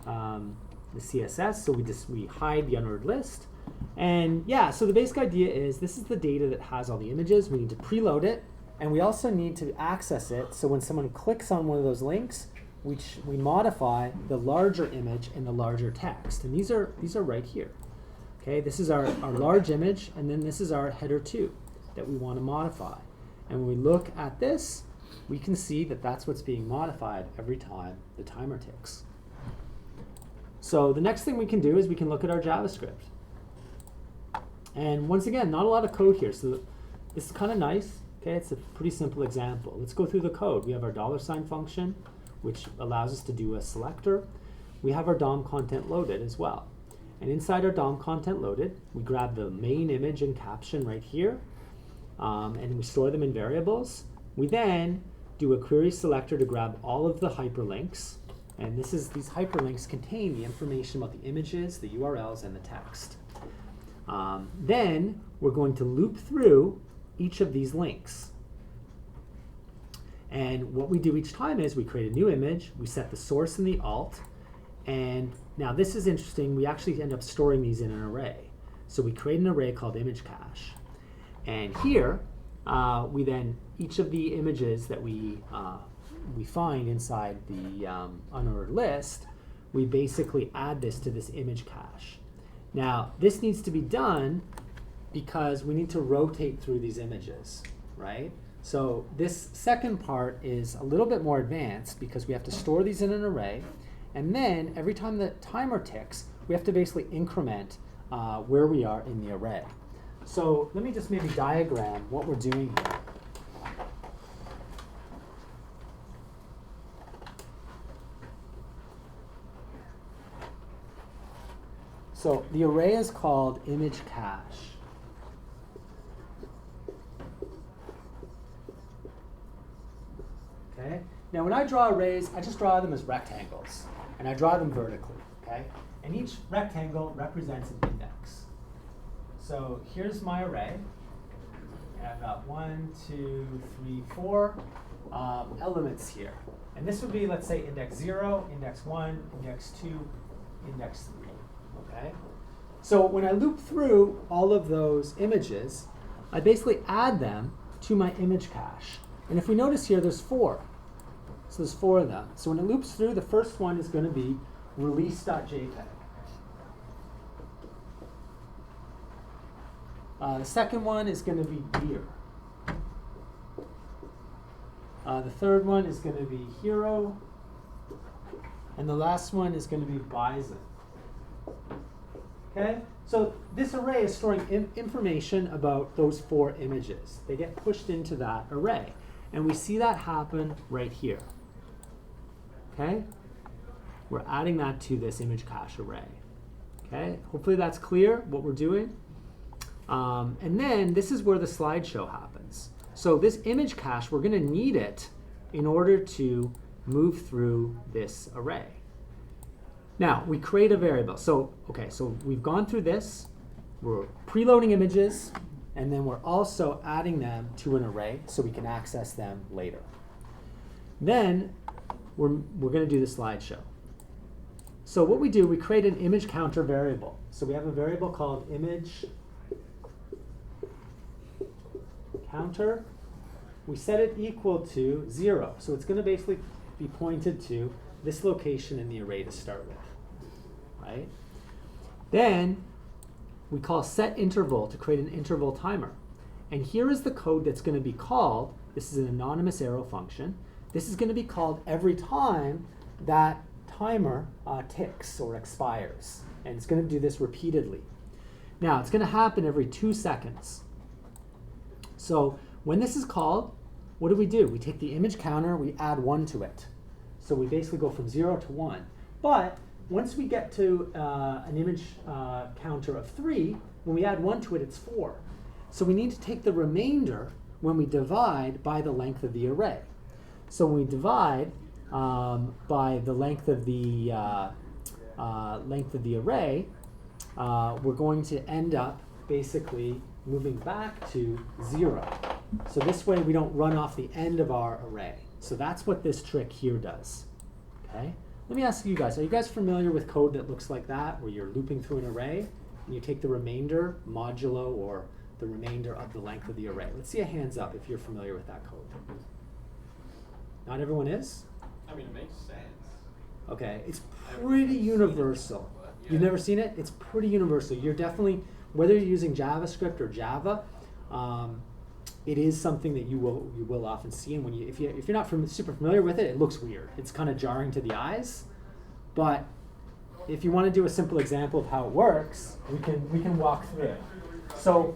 the CSS. So we hide the unordered list. And yeah, so the basic idea is this is the data that has all the images. We need to preload it, and we also need to access it. So when someone clicks on one of those links, we modify the larger image and the larger text. And these are right here. Okay, this is our large image, and then this is our header 2 that we want to modify. And when we look at this, we can see that that's what's being modified every time the timer ticks. So the next thing we can do is we can look at our JavaScript. And once again, not a lot of code here, so this is kind of nice. Okay, it's a pretty simple example. Let's go through the code. We have our $sign function, which allows us to do a selector. We have our DOM content loaded as well. And inside our DOM content loaded, we grab the main image and caption right here, and we store them in variables. We then do a query selector to grab all of the hyperlinks, and these hyperlinks contain the information about the images, the URLs, and the text. Then we're going to loop through each of these links. And what we do each time is we create a new image, we set the source and the alt, and now this is interesting, we actually end up storing these in an array. So we create an array called image cache. And here, we then, each of the images that we find inside the unordered list, we basically add this to this image cache. Now, this needs to be done because we need to rotate through these images, right? So this second part is a little bit more advanced because we have to store these in an array, And then every time the timer ticks, we have to basically increment where we are in the array. So let me just maybe diagram what we're doing here. So the array is called image cache. Okay. Now when I draw arrays, I just draw them as rectangles, and I draw them vertically. Okay. And each rectangle represents an index. So here's my array. And I've got 1, 2, 3, 4 elements here. And this would be, let's say, index 0, index 1, index 2, index 3. Okay? So when I loop through all of those images, I basically add them to my image cache. And if we notice here, there's 4. So there's 4 of them. So when it loops through, the first one is going to be release.jpg. The second one is going to be gear. The third one is going to be hero. And the last one is going to be Bison. Okay? So this array is storing information about those 4 images. They get pushed into that array. And we see that happen right here. Okay? We're adding that to this image cache array. Okay? Hopefully that's clear what we're doing. And then this is where the slideshow happens. So this image cache, we're going to need it in order to move through this array. Now, we create a variable. So, okay, so we've gone through this. We're preloading images, and then we're also adding them to an array so we can access them later. Then we're going to do the slideshow. So what we do, we create an image counter variable. So we have a variable called image counter. We set it equal to 0. So it's going to basically be pointed to this location in the array to start with. Right? Then we call setInterval to create an interval timer. And here is the code that's going to be called. This is an anonymous arrow function. This is going to be called every time that timer ticks or expires. And it's going to do this repeatedly. Now, it's going to happen every 2 seconds. So when this is called, what do? We take the image counter, we add 1 to it. So we basically go from 0 to 1. But once we get to an image counter of 3, when we add 1 to it, it's 4. So we need to take the remainder when we divide by the length of the array. So when we divide by the length of the array, we're going to end up basically moving back to 0. So this way we don't run off the end of our array. So that's what this trick here does. Okay? Let me ask you guys, are you guys familiar with code that looks like that, where you're looping through an array and you take the remainder modulo or the remainder of the length of the array? Let's see a hands up if you're familiar with that code. Not everyone is? I mean, it makes sense. Okay, it's pretty universal. You've never seen it? It's pretty universal. You're definitely, whether you're using JavaScript or Java, it is something that you will often see. And when if you're not super familiar with it, it looks weird. It's kind of jarring to the eyes. But if you want to do a simple example of how it works, we can walk through it. So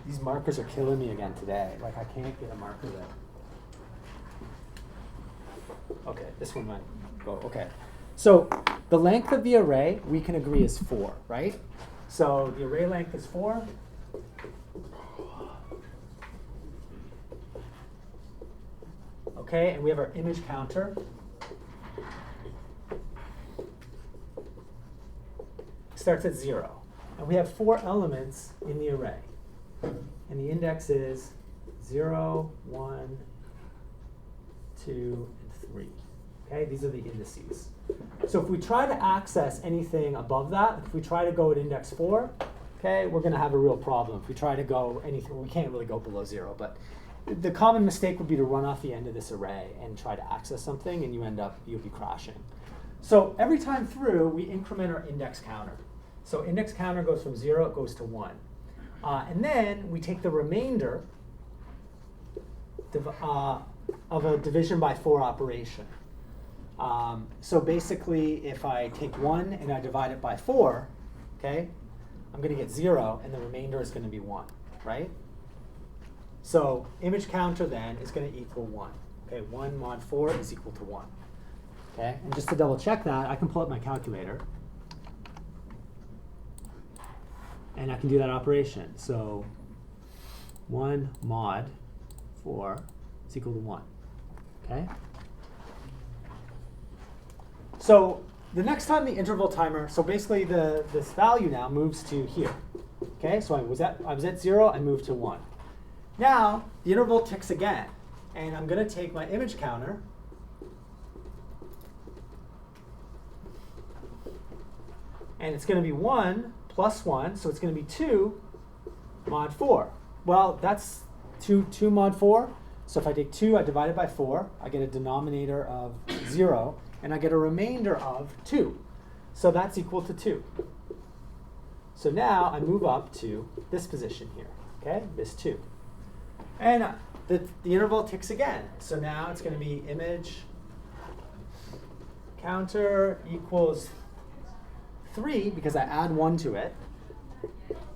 these markers are killing me again today. Like I can't get a marker there. Okay, this one might go. Okay. So the length of the array, we can agree is 4, right? So the array length is 4. Okay, and we have our image counter. Starts at 0. And we have 4 elements in the array. And the index is 0, 1, 2, and 3. Okay, these are the indices. So if we try to access anything above that, if we try to go at index 4, okay, we're going to have a real problem. If we try to go anything, we can't really go below 0, but the common mistake would be to run off the end of this array and try to access something, and you'll be crashing. So every time through, we increment our index counter. So index counter goes from 0, it goes to 1. And then we take the remainder of a division by 4 operation. So basically, if I take 1 and I divide it by 4, okay, I'm going to get 0, and the remainder is going to be 1, right? So image counter then is going to equal 1. Okay, 1 mod 4 is equal to 1. Okay, and just to double check that, I can pull up my calculator. And I can do that operation. So 1 mod 4 is equal to 1. Okay? So the next time the interval timer, so basically this value now moves to here. Okay, so I was at 0, I moved to 1. Now the interval ticks again, and I'm going to take my image counter and it's going to be 1 plus 1, so it's going to be 2 mod 4. Well, that's 2 mod 4. So if I take 2, I divide it by 4, I get a denominator of 0, and I get a remainder of 2. So that's equal to 2. So now I move up to this position here, okay, this 2. And the interval ticks again. So now it's going to be image counter equals 3, because I add 1 to it,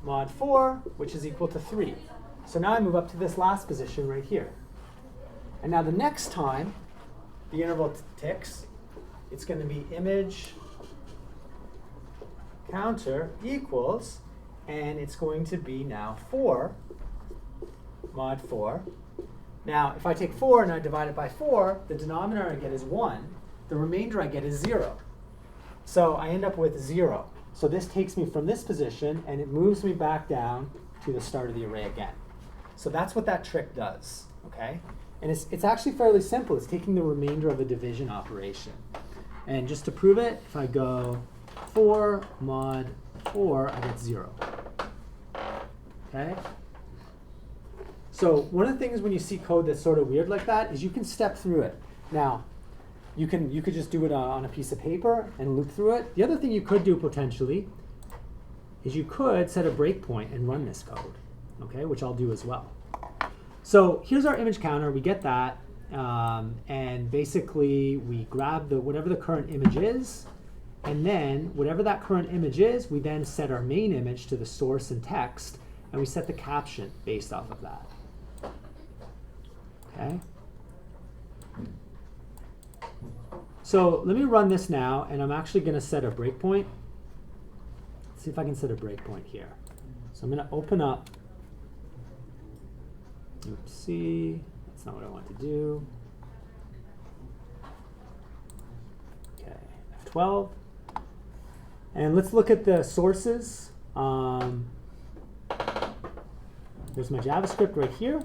mod 4, which is equal to 3. So now I move up to this last position right here. And now the next time the interval ticks, it's going to be image counter equals, and it's going to be now 4 mod 4. Now if I take 4 and I divide it by 4, the denominator I get is 1. The remainder I get is 0. So I end up with 0. So this takes me from this position, and it moves me back down to the start of the array again. So that's what that trick does, okay? And it's actually fairly simple. It's taking the remainder of a division operation. And just to prove it, if I go 4 mod 4, I get 0. Okay? So one of the things when you see code that's sort of weird like that is you can step through it. Now, you could just do it on a piece of paper and loop through it. The other thing you could do potentially is you could set a breakpoint and run this code, okay, which I'll do as well. So here's our image counter. We get that, and basically we grab whatever the current image is, and then whatever that current image is, we then set our main image to the source and text, and we set the caption based off of that. Okay. So let me run this now, and I'm actually going to set a breakpoint. Let's see if I can set a breakpoint here. So I'm going to open up. Oopsie, that's not what I want to do. Okay, F12. And let's look at the sources. There's my JavaScript right here.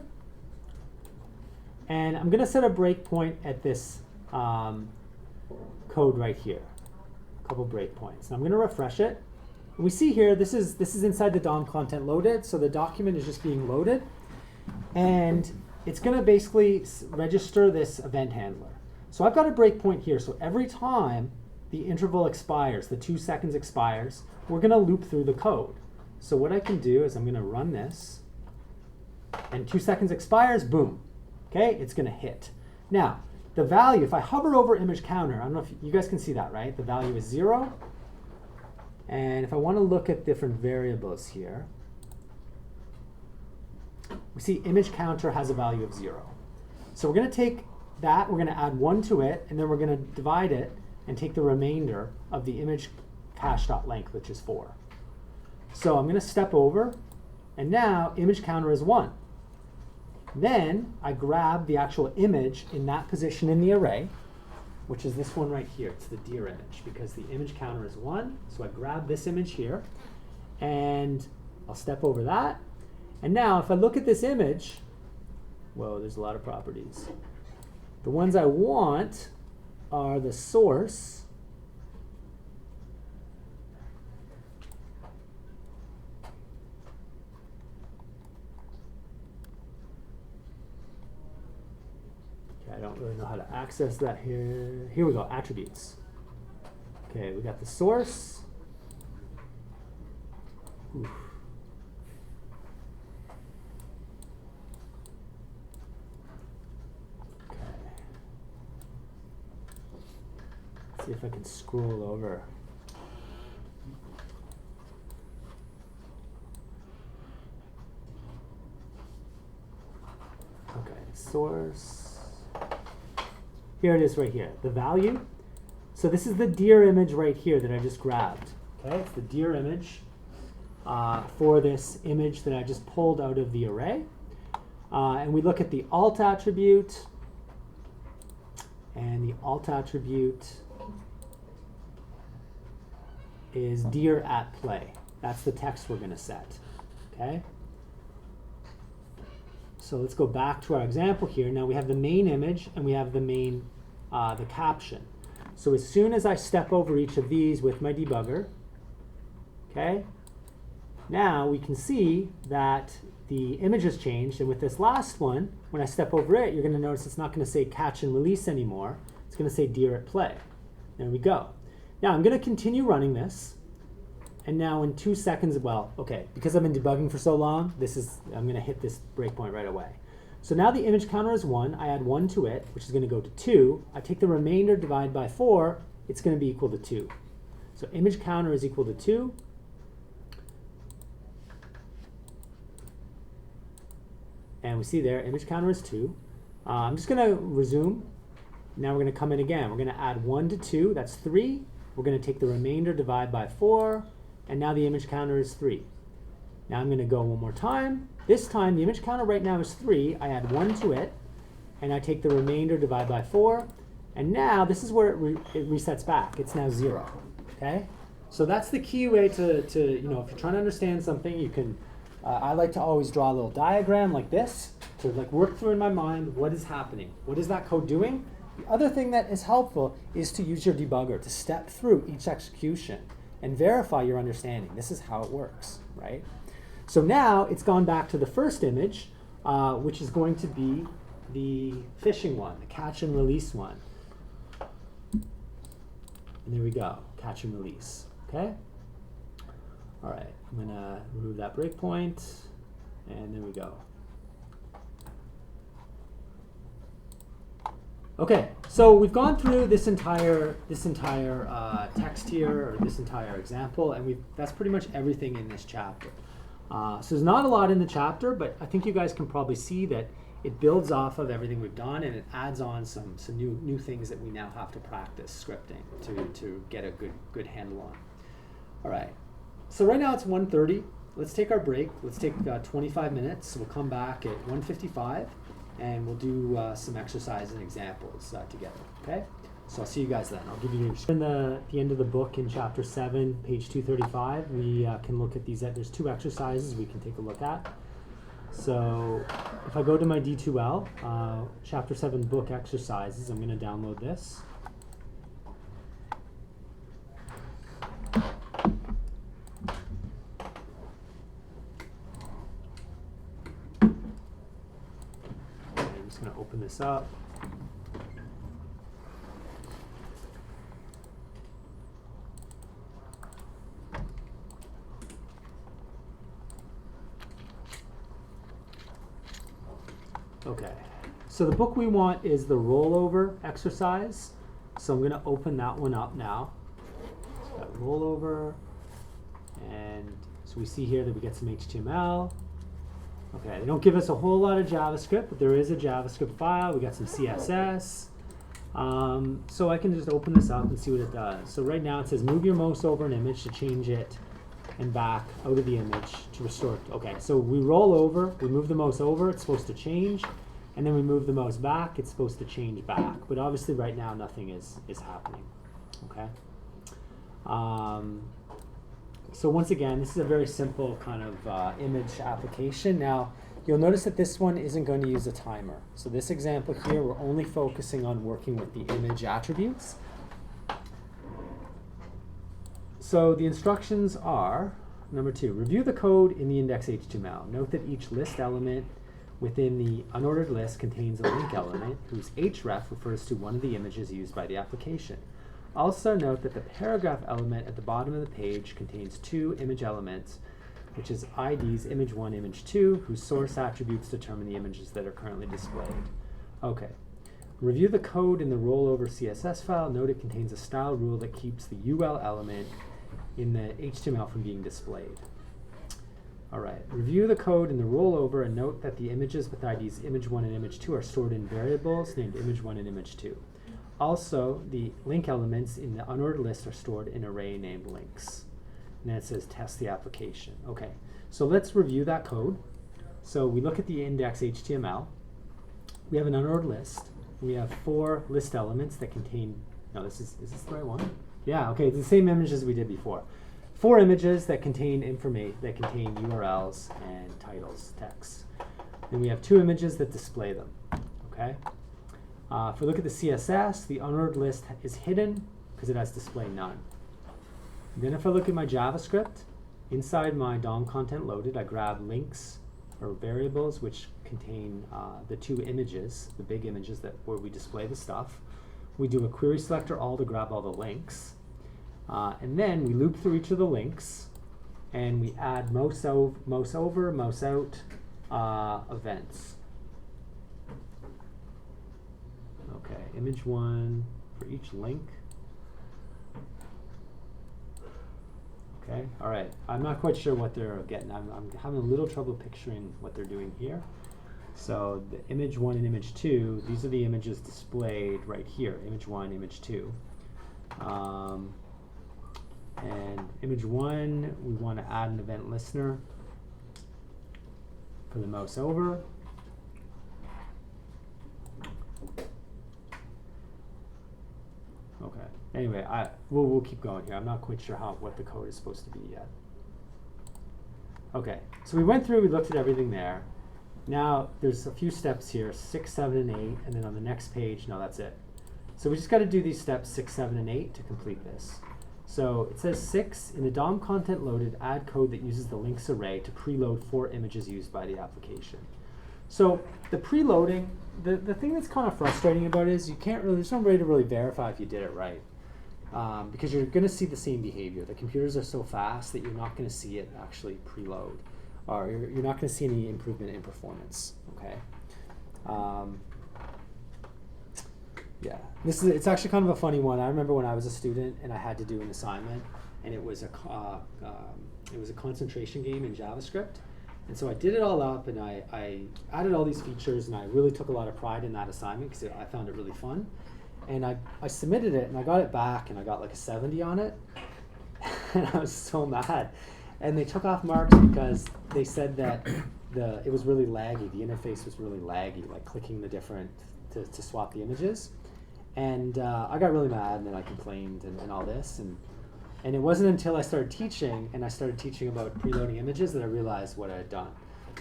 And I'm going to set a breakpoint at this code right here. A couple breakpoints. And I'm going to refresh it. And we see here, this is inside the DOM content loaded, so the document is just being loaded. And it's going to basically register this event handler. So I've got a breakpoint here. So every time the interval expires, the 2 seconds expires, we're going to loop through the code. So what I can do is I'm going to run this. And 2 seconds expires, boom. Okay, it's going to hit. Now, the value, if I hover over image counter, I don't know if you guys can see that, right? The value is 0. And if I want to look at different variables here, we see image counter has a value of 0. So we're going to take that, we're going to add 1 to it, and then we're going to divide it and take the remainder of the image cache.length, which is 4. So I'm going to step over, and now image counter is 1. Then I grab the actual image in that position in the array, which is this one right here. It's the deer image, because the image counter is 1. So I grab this image here, and I'll step over that. And now if I look at this image, whoa, there's a lot of properties. The ones I want are the source, okay, I don't really know how to access that here. Here we go, attributes. Okay, we got the source. Oof. scroll over. Okay, source. Here it is right here, the value. So this is the deer image right here that I just grabbed. Okay, it's the deer image for this image that I just pulled out of the array. And we look at the alt attribute, and the alt attribute is deer at play. That's the text we're going to set. Okay. So let's go back to our example here. Now we have the main image and we have the main the caption. So as soon as I step over each of these with my debugger, okay, now we can see that the image has changed, and with this last one, when I step over it, you're going to notice it's not going to say catch and release anymore. It's going to say deer at play. There we go. Now I'm going to continue running this, and now in 2 seconds, well, okay, because I've been debugging for so long, I'm going to hit this breakpoint right away. So now the image counter is 1. I add 1 to it, which is going to go to 2. I take the remainder, divide by 4. It's going to be equal to 2. So image counter is equal to 2. And we see there, image counter is 2. I'm just going to resume. Now we're going to come in again. We're going to add 1 to 2. That's 3. We're going to take the remainder, divide by 4. And now the image counter is 3. Now I'm going to go one more time. This time, the image counter right now is 3. I add 1 to it. And I take the remainder, divide by 4. And now this is where it resets back. It's now 0. Okay? So that's the key way to if you're trying to understand something, you can... I like to always draw a little diagram like this to work through in my mind what is happening. What is that code doing? The other thing that is helpful is to use your debugger to step through each execution and verify your understanding. This is how it works, right? So now it's gone back to the first image, which is going to be the fishing one, the catch and release one. And there we go, catch and release, okay? All right, I'm gonna remove that breakpoint, and there we go. Okay, so we've gone through this entire text here, or this entire example, and that's pretty much everything in this chapter. So there's not a lot in the chapter, but I think you guys can probably see that it builds off of everything we've done, and it adds on some new things that we now have to practice scripting to get a good handle on. All right. So right now it's 1:30. Let's take our break. Let's take 25 minutes. We'll come back at 1:55, and we'll do some exercise and examples together. Okay? So I'll see you guys then. I'll give you in the end of the book in chapter 7, page 235. We can look at these. There's 2 exercises we can take a look at. So if I go to my D2L, chapter 7 book exercises, I'm going to download this. Going to open this up. Okay, so the book we want is the rollover exercise. So I'm going to open that one up now. It's got rollover, and so we see here that we get some HTML. Okay, they don't give us a whole lot of JavaScript, but there is a JavaScript file. We got some CSS. So I can just open this up and see what it does. So right now it says move your mouse over an image to change it and back out of the image to restore it. Okay, so we roll over, we move the mouse over, it's supposed to change, and then we move the mouse back, it's supposed to change back. But obviously right now nothing is happening. Okay. So once again, this is a very simple kind of image application. Now, you'll notice that this one isn't going to use a timer. So this example here, we're only focusing on working with the image attributes. So the instructions are, number 2, review the code in the index.html. Note that each list element within the unordered list contains a link element whose href refers to one of the images used by the application. Also note that the paragraph element at the bottom of the page contains 2 image elements, which is IDs image1, image2, whose source attributes determine the images that are currently displayed. Okay, Review the code in the rollover CSS file. Note it contains a style rule that keeps the UL element in the HTML from being displayed. All right, review the code in the rollover and note that the images with IDs image1 and image2 are stored in variables named image1 and image2. Also, the link elements in the unordered list are stored in an array named links. And then it says test the application. Okay, so let's review that code. So we look at the index HTML. We have an unordered list. We have 4 list elements that contain, no, is this the right one? Yeah, okay, it's the same image as we did before. 4 images that contain URLs and titles, text. Then we have 2 images that display them, okay? If we look at the CSS, the unordered list is hidden because it has display none. Then if I look at my JavaScript, inside my DOM content loaded, I grab links or variables which contain the 2 images, the big images where we display the stuff. We do a query selector all to grab all the links. And then we loop through each of the links and we add mouse over, mouse out events. Okay, image 1 for each link. Okay, all right. I'm not quite sure what they're getting. I'm having a little trouble picturing what they're doing here. So the image 1 and image 2, these are the images displayed right here, image 1, image 2. And image 1, we want to add an event listener for the mouse over. Okay. Anyway, we'll keep going here. I'm not quite sure what the code is supposed to be yet. Okay, so we went through, we looked at everything there. Now there's a few steps here, 6, 7, and 8, and then on the next page, no, that's it. So we just got to do these steps 6, 7, and 8 to complete this. So it says 6, in the DOM content loaded, add code that uses the links array to preload 4 images used by the application. So the preloading, the thing that's kind of frustrating about it is you can't really, there's no way to really verify if you did it right. Because you're going to see the same behavior. The computers are so fast that you're not going to see it actually preload. Or you're not going to see any improvement in performance, okay? Yeah, it's actually kind of a funny one. I remember when I was a student and I had to do an assignment, and it was a concentration game in JavaScript. And so I did it all up, and I added all these features, and I really took a lot of pride in that assignment because I found it really fun. And I submitted it, and I got it back, and I got like a 70 on it. And I was so mad. And they took off marks because they said that it was really laggy. The interface was really laggy, like clicking the different, to swap the images. And I got really mad, and then I complained and all this. And it wasn't until I started teaching, and I started teaching about preloading images, that I realized what I had done.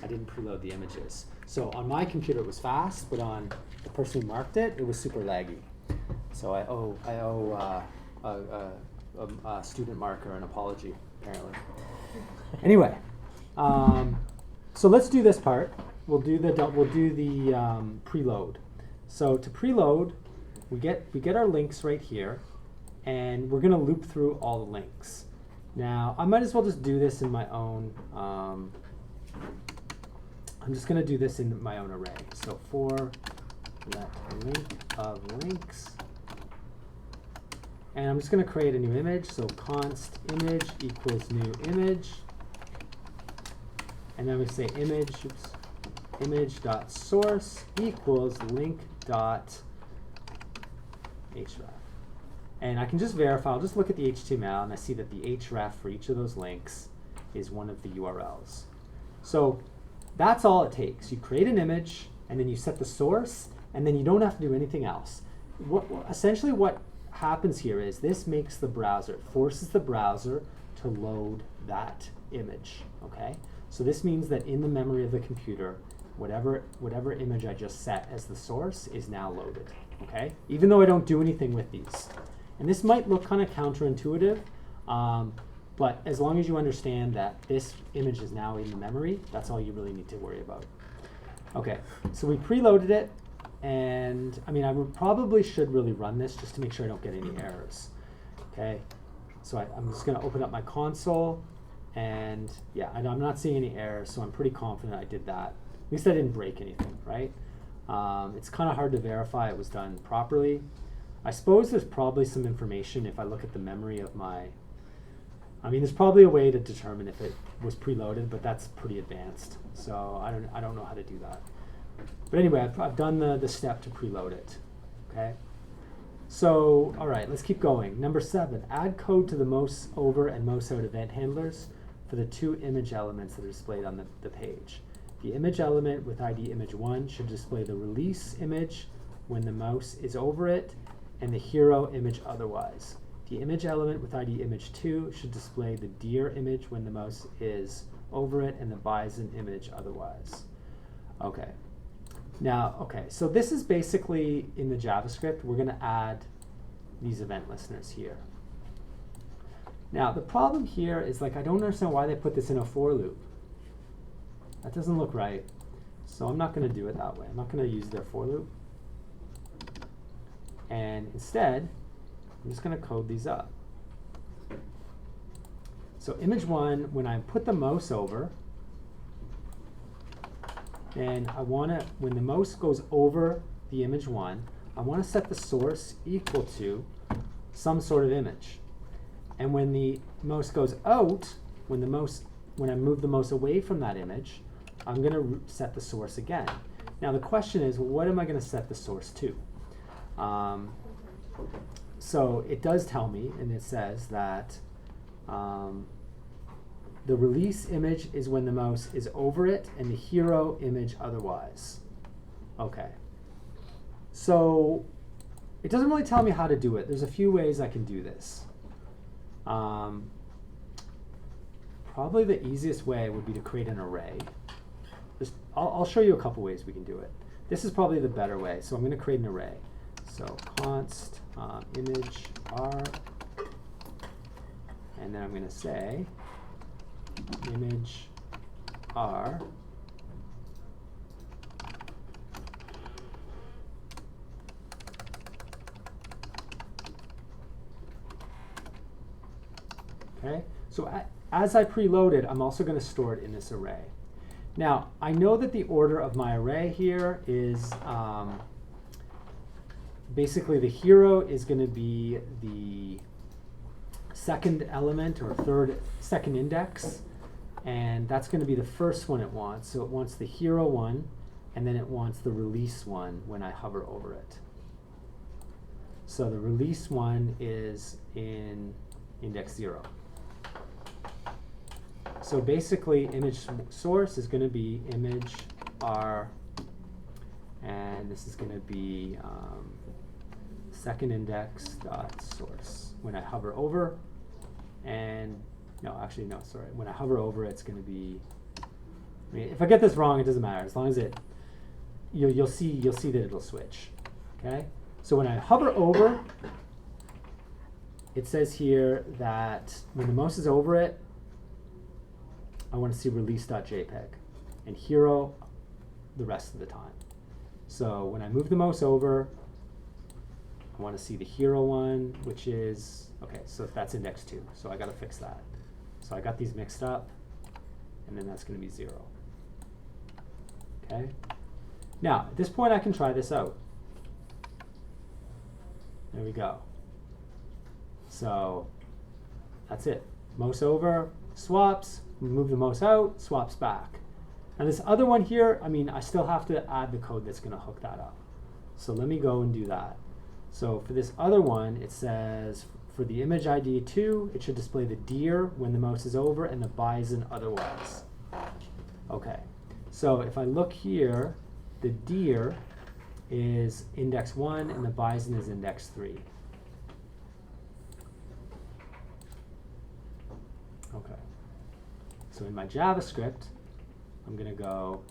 I didn't preload the images. So on my computer it was fast, but on the person who marked it, it was super laggy. So I owe a student marker an apology, apparently. Anyway, so let's do this part. We'll do the preload. So to preload, we get our links right here, and we're going to loop through all the links. Now, I might as well just do this in my own. I'm just going to do this in my own array. So for let link of links, and I'm just going to create a new image. So const image equals new image, and then we say image.source equals link.href. And I can just verify, I'll just look at the HTML, and I see that the href for each of those links is one of the URLs. So that's all it takes. You create an image, and then you set the source, and then you don't have to do anything else. Essentially what happens here is this makes the browser, it forces the browser to load that image, okay? So this means that in the memory of the computer, whatever image I just set as the source is now loaded, okay? Even though I don't do anything with these. And this might look kind of counterintuitive, but as long as you understand that this image is now in the memory, that's all you really need to worry about. Okay, so we preloaded it, and I mean, probably should really run this just to make sure I don't get any errors. Okay, so I'm just going to open up my console, and yeah, I'm not seeing any errors, so I'm pretty confident I did that. At least I didn't break anything, right? It's kind of hard to verify it was done properly. I suppose there's probably some information if I look at the memory of there's probably a way to determine if it was preloaded, but that's pretty advanced. So I don't know how to do that. But anyway, I've done the step to preload it. Okay. So, all right, let's keep going. Number 7, add code to the mouse over and mouse out event handlers for the 2 image elements that are displayed on the page. The image element with ID image 1 should display the release image when the mouse is over it, and the hero image otherwise. The image element with ID image 2 should display the deer image when the mouse is over it, and the bison image otherwise. Okay. Now, so this is basically in the JavaScript, we're going to add these event listeners here. Now, the problem here is I don't understand why they put this in a for loop. That doesn't look right. So I'm not going to do it that way. I'm not going to use their for loop. And instead, I'm just going to code these up. So image 1, when I put the mouse over, and I want to, when the mouse goes over the image 1, I want to set the source equal to some sort of image. And when the mouse goes out, when I move the mouse away from that image, I'm going to set the source again. Now the question is, what am I going to set the source to? So it does tell me, and it says that the release image is when the mouse is over it, and the hero image otherwise. Okay. So it doesn't really tell me how to do it. There's a few ways I can do this. Probably the easiest way would be to create an array. I'll show you a couple ways we can do it. This is probably the better way. So I'm going to create an array. So const image r, and then I'm going to say image r okay. So as I preload it, I'm also going to store it in this array. Now, I know that the order of my array here is basically the hero is going to be the second element or second index, and that's going to be the first one it wants. So it wants the hero one, and then it wants the release one when I hover over it. So the release one is in index 0. So basically, image source is going to be image r, and this is going to be second index dot source when I hover over, and when I hover over, it's going to be. I mean, if I get this wrong, it doesn't matter as long as you'll see that it'll switch. Okay. So when I hover over, it says here that when the mouse is over it, I want to see release.jpg and hero the rest of the time. So when I move the mouse over, I want to see the hero one, which is, okay, so that's index 2. So I got to fix that. So I got these mixed up, and then that's going to be 0. Okay. Now, at this point, I can try this out. There we go. So that's it. Mouse over, swaps. Move the mouse out, swaps back. And this other one here, I still have to add the code that's going to hook that up. So let me go and do that. So for this other one, it says for the image ID 2, it should display the deer when the mouse is over and the bison otherwise. Okay. So if I look here, the deer is index 1 and the bison is index 3. Okay. So in my JavaScript, I'm going to go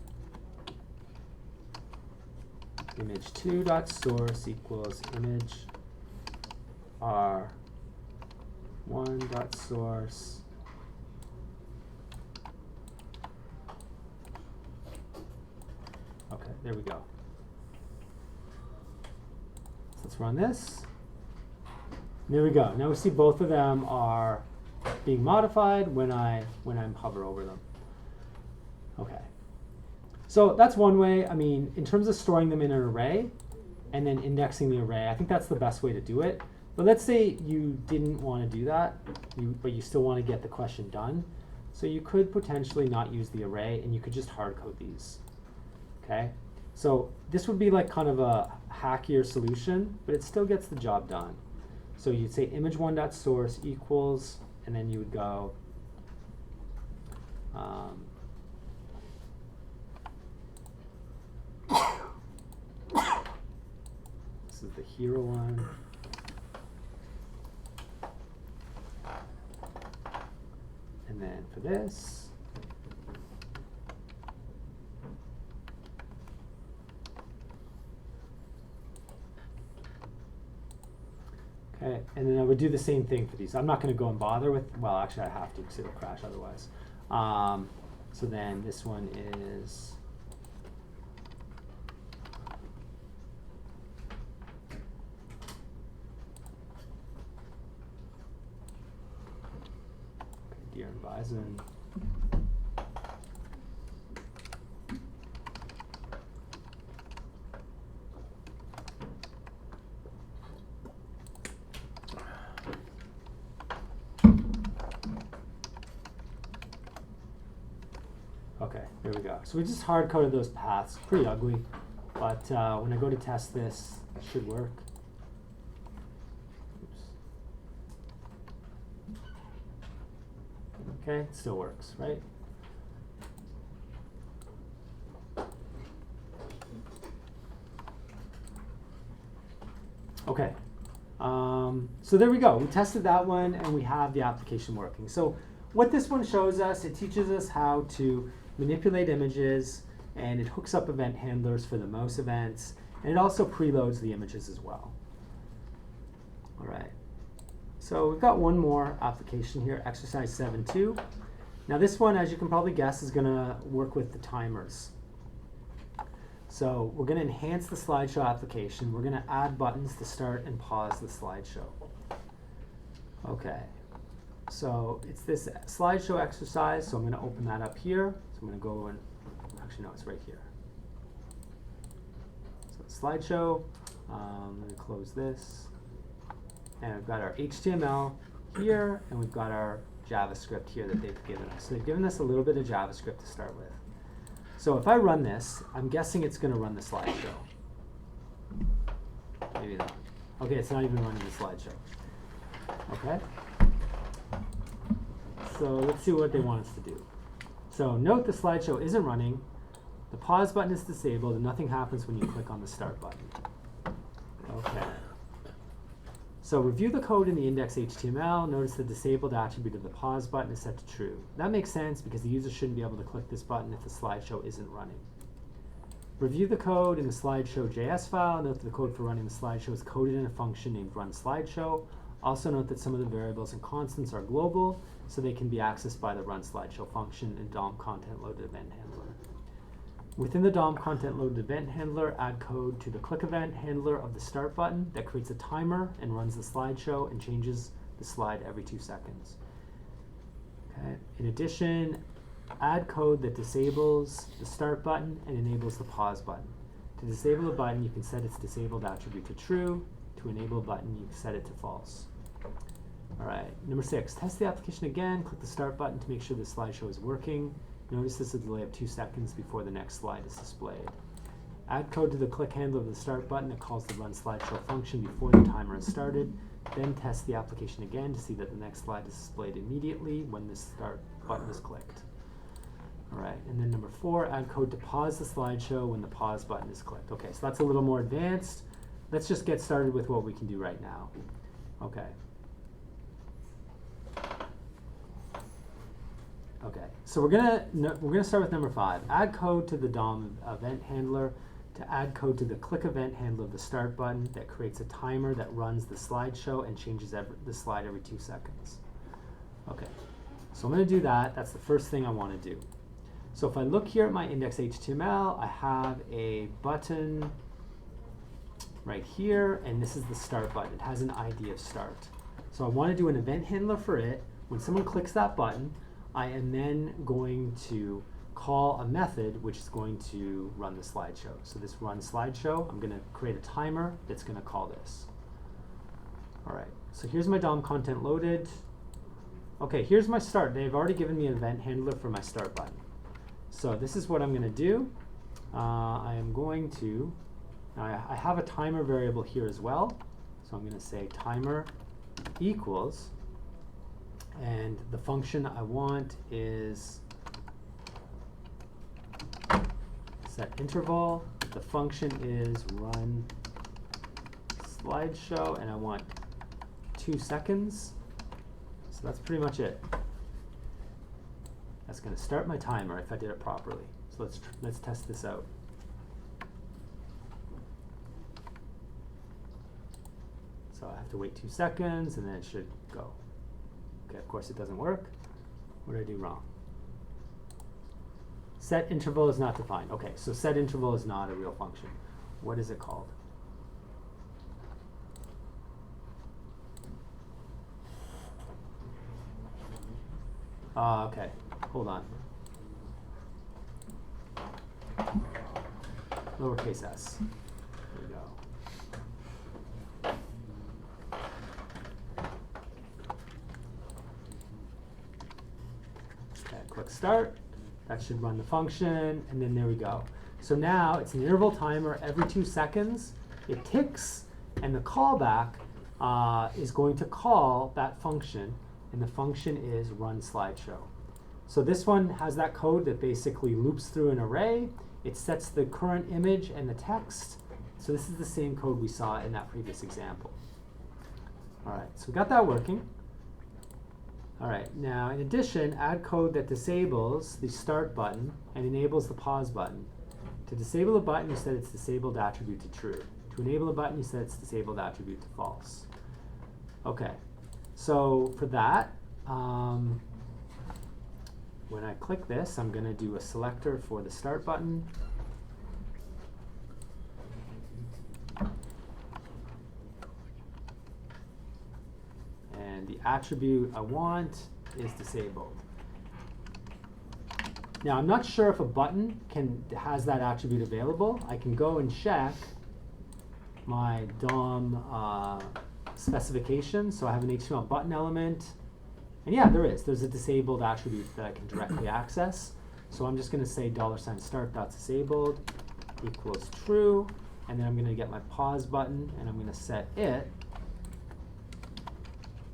image2.source equals image r1.source. Okay, there we go. So let's run this. There we go. Now we see both of them are being modified when I'm hover over them. Okay. So that's one way. I mean, in terms of storing them in an array and then indexing the array, I think that's the best way to do it. But let's say you didn't want to do that, but you still want to get the question done. So you could potentially not use the array, and you could just hard code these. Okay? So this would be like kind of a hackier solution, but it still gets the job done. So you'd say image1.source equals, and then you would go this is the hero one. And then for this, okay, and then I would do the same thing for these. I'm not going to go and bother with, well, actually I have to because it'll crash otherwise. So then this one is deer and bison. Okay, there we go. So we just hard coded those paths. Pretty ugly, but when I go to test this, it should work. Oops. Okay, it still works, right? Okay, so there we go. We tested that one, and we have the application working. So what this one shows us, it teaches us how to manipulate images, and it hooks up event handlers for the mouse events, and it also preloads the images as well. All right, so we've got one more application here, exercise 7.2. Now this one, as you can probably guess, is going to work with the timers. So we're going to enhance the slideshow application. We're going to add buttons to start and pause the slideshow. Okay, so it's this slideshow exercise, so I'm going to open that up here. So I'm going to go and, actually no, it's right here. So slideshow, I'm going to close this. And we've got our HTML here, and we've got our JavaScript here that they've given us. So they've given us a little bit of JavaScript to start with. So if I run this, I'm guessing it's going to run the slideshow. Maybe not. Okay, it's not even running the slideshow. Okay. So let's see what they want us to do. So note the slideshow isn't running, the pause button is disabled, and nothing happens when you click on the start button. Okay. So review the code in the index.html. Notice the disabled attribute of the pause button is set to true. That makes sense because the user shouldn't be able to click this button if the slideshow isn't running. Review the code in the slideshow.js file. Note that the code for running the slideshow is coded in a function named runSlideshow. Also note that some of the variables and constants are global, so they can be accessed by the runSlideshow function and DOM content loaded event handler. Within the DOM content loaded event handler, add code to the click event handler of the start button that creates a timer and runs the slideshow and changes the slide every 2 seconds. Okay. In addition, add code that disables the start button and enables the pause button. To disable the button, you can set its disabled attribute to true. To enable a button, you can set it to false. All right, number 6, test the application again. Click the start button to make sure the slideshow is working. Notice this is a delay of 2 seconds before the next slide is displayed. Add code to the click handler of the start button that calls the runSlideshow function before the timer is started. Then test the application again to see that the next slide is displayed immediately when the start button is clicked. All right, and then number 4, add code to pause the slideshow when the pause button is clicked. Okay, so that's a little more advanced. Let's just get started with what we can do right now. Okay. Okay, so we're gonna start with number 5. Add code to the DOM event handler to add code to the click event handler of the start button that creates a timer that runs the slideshow and changes the slide every 2 seconds. Okay, so I'm gonna do that. That's the first thing I want to do. So if I look here at my index.html, I have a button right here, and this is the start button. It has an ID of start. So I want to do an event handler for it. When someone clicks that button, I am then going to call a method which is going to run the slideshow. So this run slideshow, I'm going to create a timer that's going to call this. All right, so here's my DOM content loaded. Okay, here's my start. They've already given me an event handler for my start button. So this is what I'm going to do. I am going to, I have a timer variable here as well. So I'm going to say timer equals, and the function I want is set interval. The function is run slideshow, and I want 2 seconds. So that's pretty much it. That's going to start my timer if I did it properly. So let's test this out. So I have to wait 2 seconds, and then it should go. Okay, of course it doesn't work. What did I do wrong? Set interval is not defined. Okay, so set interval is not a real function. What is it called? Okay, hold on. Lowercase s. There we go. Okay, click start. That should run the function, and then there we go. So now it's an interval timer every 2 seconds. It ticks, and the callback is going to call that function, and the function is run slideshow. So this one has that code that basically loops through an array. It sets the current image and the text. So this is the same code we saw in that previous example. All right, so we got that working. All right, now in addition, add code that disables the start button and enables the pause button. To disable a button, you set its disabled attribute to true. To enable a button, you set its disabled attribute to false. Okay, so for that, when I click this, I'm going to do a selector for the start button. And the attribute I want is disabled. Now I'm not sure if a button has that attribute available. I can go and check my DOM specification. So I have an HTML button element. And yeah, there's a disabled attribute that I can directly access. So I'm just going to say $start.disabled equals true. And then I'm going to get my pause button, and I'm going to set it.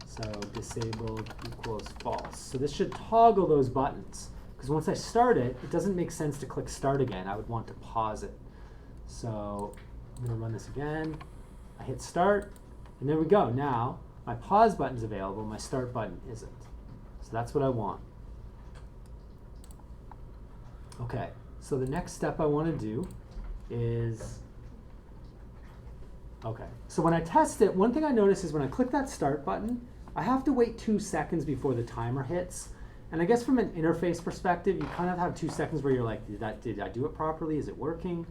So disabled equals false. So this should toggle those buttons. Because once I start it, it doesn't make sense to click start again. I would want to pause it. So I'm going to run this again. I hit start, and there we go. Now my pause button is available. My start button isn't. So that's what I want. OK, so the next step I want to do is, OK, so when I test it, one thing I notice is when I click that start button, I have to wait 2 seconds before the timer hits. And I guess from an interface perspective, you kind of have 2 seconds where you're like, did I do it properly? Is it working?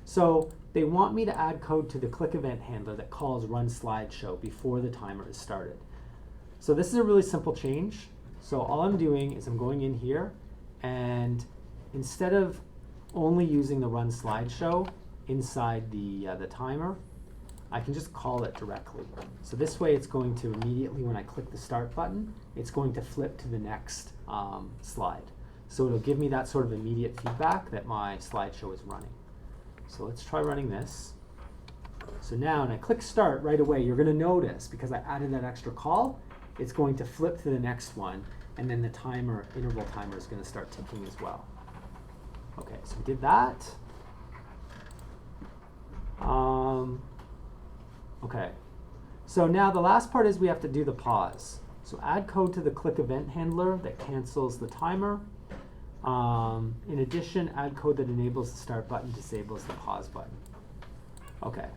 So they want me to add code to the click event handler that calls run slideshow before the timer is started. So this is a really simple change. So all I'm doing is I'm going in here, and instead of only using the run slideshow inside the timer, I can just call it directly. So this way it's going to immediately, when I click the start button, it's going to flip to the next slide. So it'll give me that sort of immediate feedback that my slideshow is running. So let's try running this. So now when I click start right away, you're going to notice, because I added that extra call, it's going to flip to the next one, and then the timer, interval timer, is going to start ticking as well. Okay, so we did that. Okay, so now the last part is we have to do the pause. So add code to the click event handler that cancels the timer. In addition, add code that enables the start button, disables the pause button. Okay.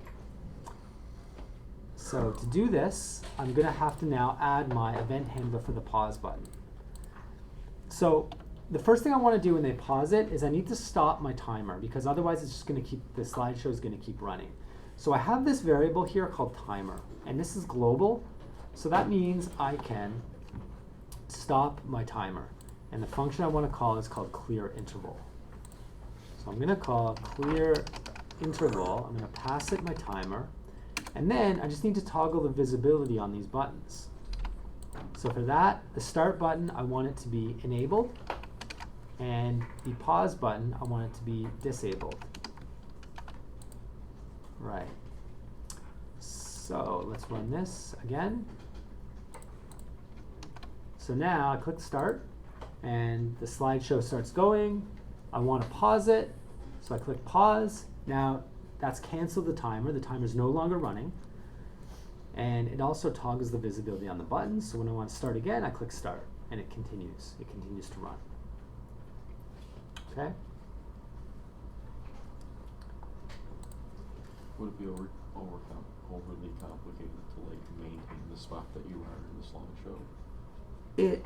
So to do this, I'm going to have to now add my event handler for the pause button. So the first thing I want to do when they pause it is I need to stop my timer, because otherwise it's just going to keep, the slideshow is going to keep running. So I have this variable here called timer, and this is global. So that means I can stop my timer. And the function I want to call is called clear interval. So I'm going to call clear interval. I'm going to pass it my timer. And then I just need to toggle the visibility on these buttons. So for that, the start button, I want it to be enabled. And the pause button, I want it to be disabled. Right. So let's run this again. So now I click start, and the slideshow starts going. I want to pause it, so I click pause. Now that's canceled the timer. The timer is no longer running. And it also toggles the visibility on the buttons. So when I want to start again, I click start, and it continues. It continues to run. Okay? Would it be overly complicated to like maintain the spot that you are in the slideshow? It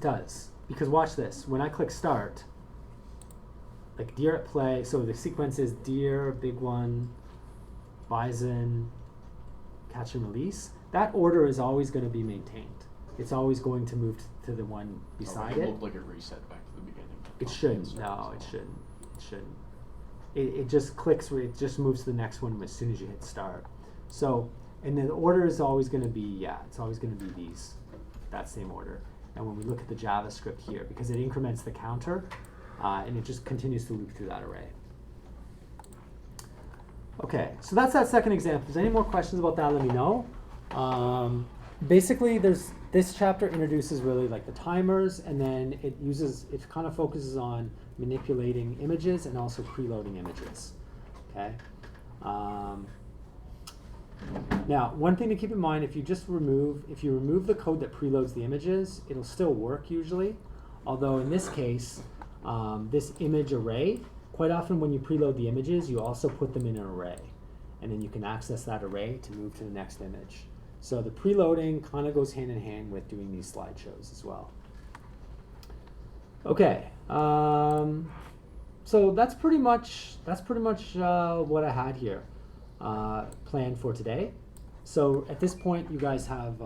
does. Because watch this. When I click start, like deer at play, so the sequence is deer, big one, Bison, catch and release. That order is always going to be maintained. It's always going to move to the one beside It it. looked like it reset back to the beginning. It shouldn't. No, it shouldn't. It shouldn't. It just clicks. It just moves to the next one as soon as you hit start. So, and then the order is always going to be it's always going to be that same order. And when we look at the JavaScript here, because it increments the counter, and it just continues to loop through that array. Okay, so that's that second example. If there's any more questions about that, let me know. Basically, this chapter introduces really like the timers, and then it kind of focuses on manipulating images and also preloading images. Okay. Now, one thing to keep in mind: if you remove the code that preloads the images, it'll still work usually. Although in this case, this image array, quite often when you preload the images, you also put them in an array, and then you can access that array to move to the next image. So the preloading kind of goes hand in hand with doing these slideshows as well. Okay, so that's pretty much what I had here planned for today. So at this point, you guys have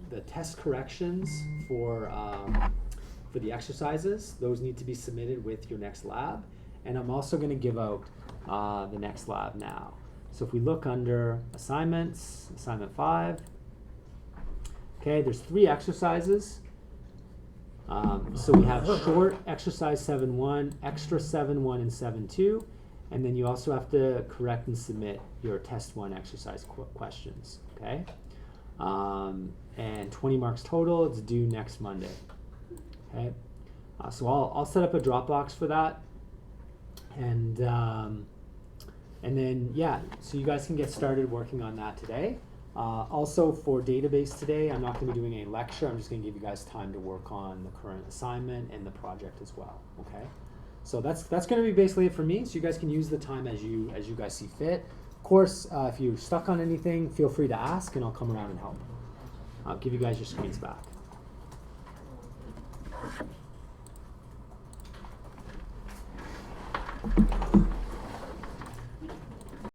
the test corrections for the exercises. Those need to be submitted with your next lab, and I'm also going to give out the next lab now. So if we look under assignments, assignment 5. Okay, there's 3 exercises. So we have short exercise 7.1, extra 7.1 and 7.2, and then you also have to correct and submit your test 1 exercise questions. Okay, and 20 marks total. It's due next Monday. Okay, so I'll set up a Dropbox for that, and then so you guys can get started working on that today. Also for database today, I'm not going to be doing a lecture. I'm just going to give you guys time to work on the current assignment and the project as well. Okay, so that's going to be basically it for me. So you guys can use the time as you guys see fit. Of course, if you're stuck on anything, feel free to ask, and I'll come around and help. I'll give you guys your screens back.